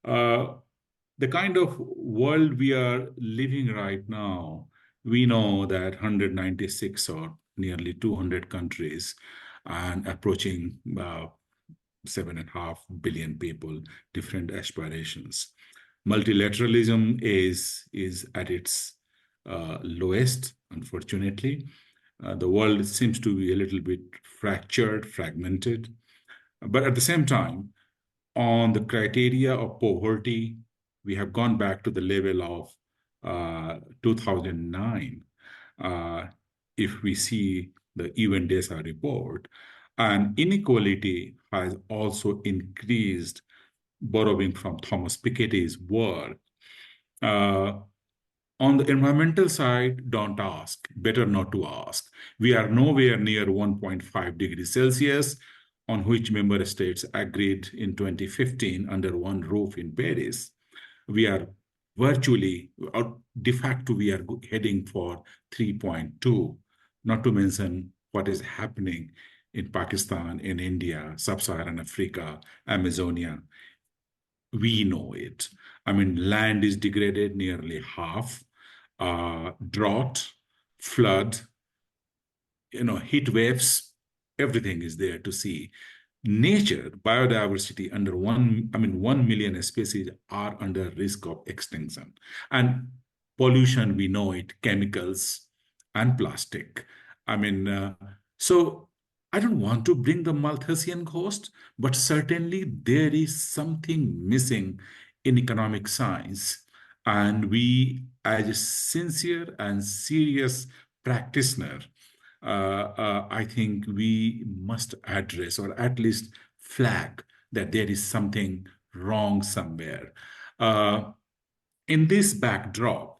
The kind of world we are living right now, we know that 196 or nearly 200 countries and approaching 7.5 billion people, different aspirations. Multilateralism is at its lowest, unfortunately. The world seems to be a little bit fractured, fragmented. But at the same time, on the criteria of poverty, we have gone back to the level of 2009. If we see the UN DESA report, and inequality has also increased, borrowing from Thomas Piketty's work. On the environmental side, don't ask, better not to ask. We are nowhere near 1.5 degrees Celsius, on which member states agreed in 2015 under one roof in Paris. We are virtually, or de facto, we are heading for 3.2, not to mention what is happening in Pakistan, in India, Sub-Saharan Africa, Amazonia. We know it. I mean, land is degraded nearly half. Drought, flood, heat waves, everything is there to see. Nature, biodiversity under 1 million species are under risk of extinction. And pollution, we know it, chemicals and plastic. So I don't want to bring the Malthusian ghost, but certainly there is something missing in economic science. And we, as a sincere and serious practitioner, I think we must address, or at least flag, that there is something wrong somewhere. In this backdrop,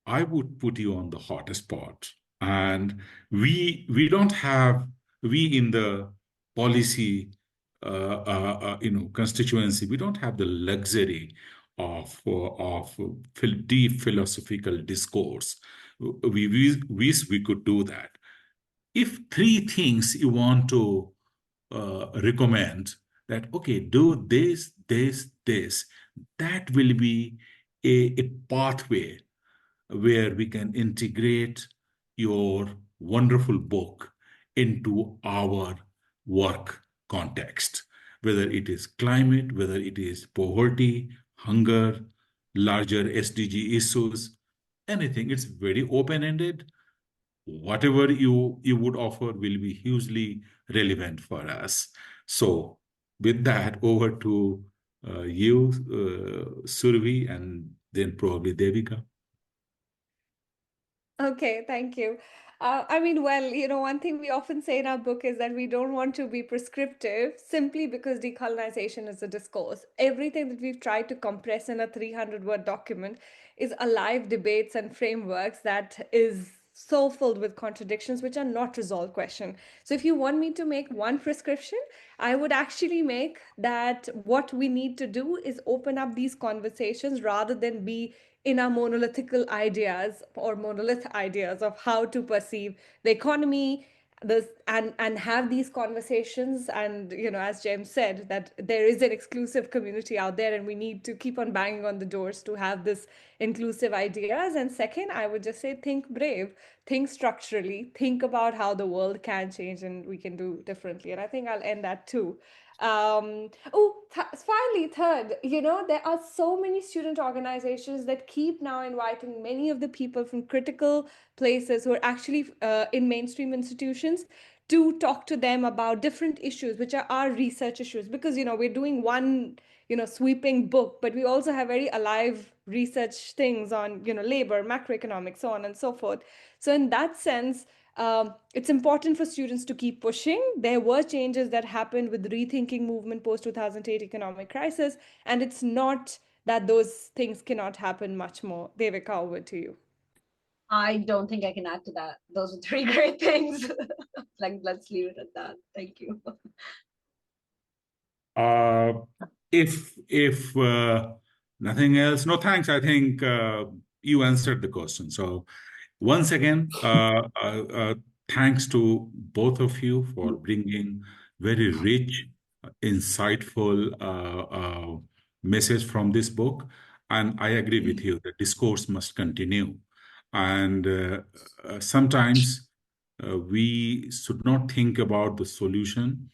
I would put you on the hot spot. And we in the policy constituency, we don't have the luxury of deep philosophical discourse. We wish we could do that. If 3 things you want to recommend, that, okay, do this, that will be a pathway where we can integrate your wonderful book into our work context, whether it is climate, whether it is poverty, hunger, larger SDG issues, anything. It's very open-ended. Whatever you would offer will be hugely relevant for us. So with that, over to you, Surbhi, and then probably Devika. Okay, thank you. One thing we often say in our book is that we don't want to be prescriptive simply because decolonization is a discourse. Everything that we've tried to compress in a 300-word document is alive debates and frameworks that is so filled with contradictions which are not resolved question. So if you want me to make one prescription, I would actually make that what we need to do is open up these conversations rather than be in our monolithical ideas or monolith ideas of how to perceive the economy, and have these conversations. And as James said, that there is an exclusive community out there and we need to keep on banging on the doors to have this inclusive ideas. And second, I would just say, think brave, think structurally, think about how the world can change and we can do differently. And I think I'll end that too. Finally, third, there are so many student organizations that keep now inviting many of the people from critical places who are actually in mainstream institutions to talk to them about different issues, which are our research issues, because, we're doing one, sweeping book, but we also have very alive research things on, labor, macroeconomics, so on and so forth. So in that sense, it's important for students to keep pushing. There were changes that happened with the rethinking movement post-2008 economic crisis, and it's not that those things cannot happen much more. Devika, over to you. I don't think I can add to that. Those are three great things. Let's leave it at that. Thank you. If nothing else, no thanks. I think you answered the question. So once again, thanks to both of you for bringing very rich, insightful message from this book. And I agree with you, the discourse must continue. And sometimes we should not think about the solution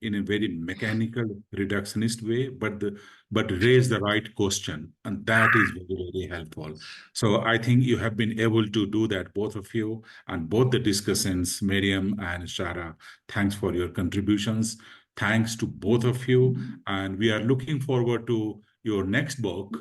in a very mechanical, reductionist way, but raise the right question, and that is very, very helpful. So I think you have been able to do that, both of you, and both the discussons, Miriam and Shara. Thanks for your contributions. Thanks to both of you, and we are looking forward to your next book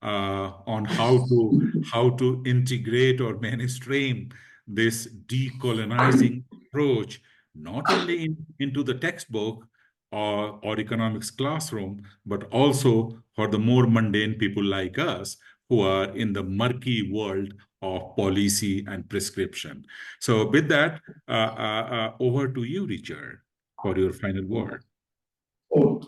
on how to integrate or mainstream this decolonizing approach, not only into the textbook or economics classroom, but also for the more mundane people like us who are in the murky world of policy and prescription. So with that, over to you, Richard, for your final word. Oh,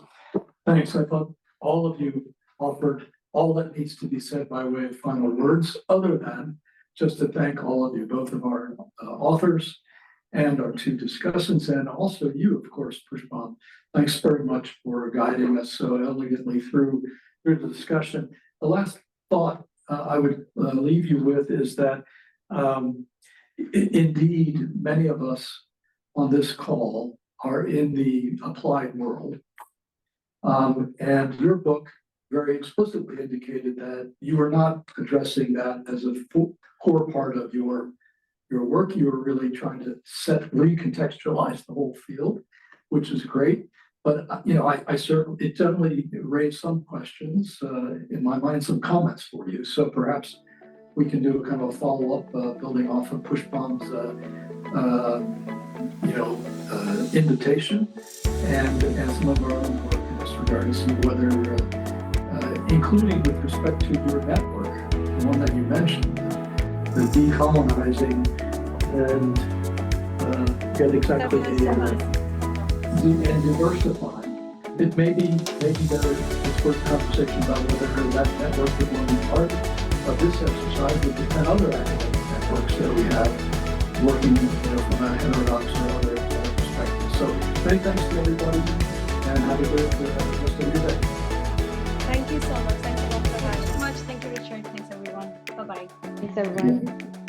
thanks. I thought all of you offered all that needs to be said by way of final words, other than just to thank all of you, both of our authors and our two discussants, and also you, of course, Pushpam. Thanks very much for guiding us so elegantly through the discussion. The last thought I would leave you with is that indeed, many of us on this call are in the applied world. And your book very explicitly indicated that you are not addressing that as a core part of your work. You are really trying to recontextualize the whole field, which is great. But it certainly raised some questions in my mind, some comments for you. So perhaps we can do a kind of a follow-up, building off of Pushpam's invitation and some of our own work in this regard to see whether, including with respect to your network, the one that you mentioned, the decolonizing and get exactly and diversifying. It may be there is first conversation about whether that network would want to be part of this exercise with the 10 other academic networks that we have working from a heterodox or other perspective. So many thanks to everybody and have a great rest of your day. Thank you so much. Thank you all for having me. Thank you so much. Thank you, Richard. Thanks, everyone. Bye-bye. Thanks, everyone.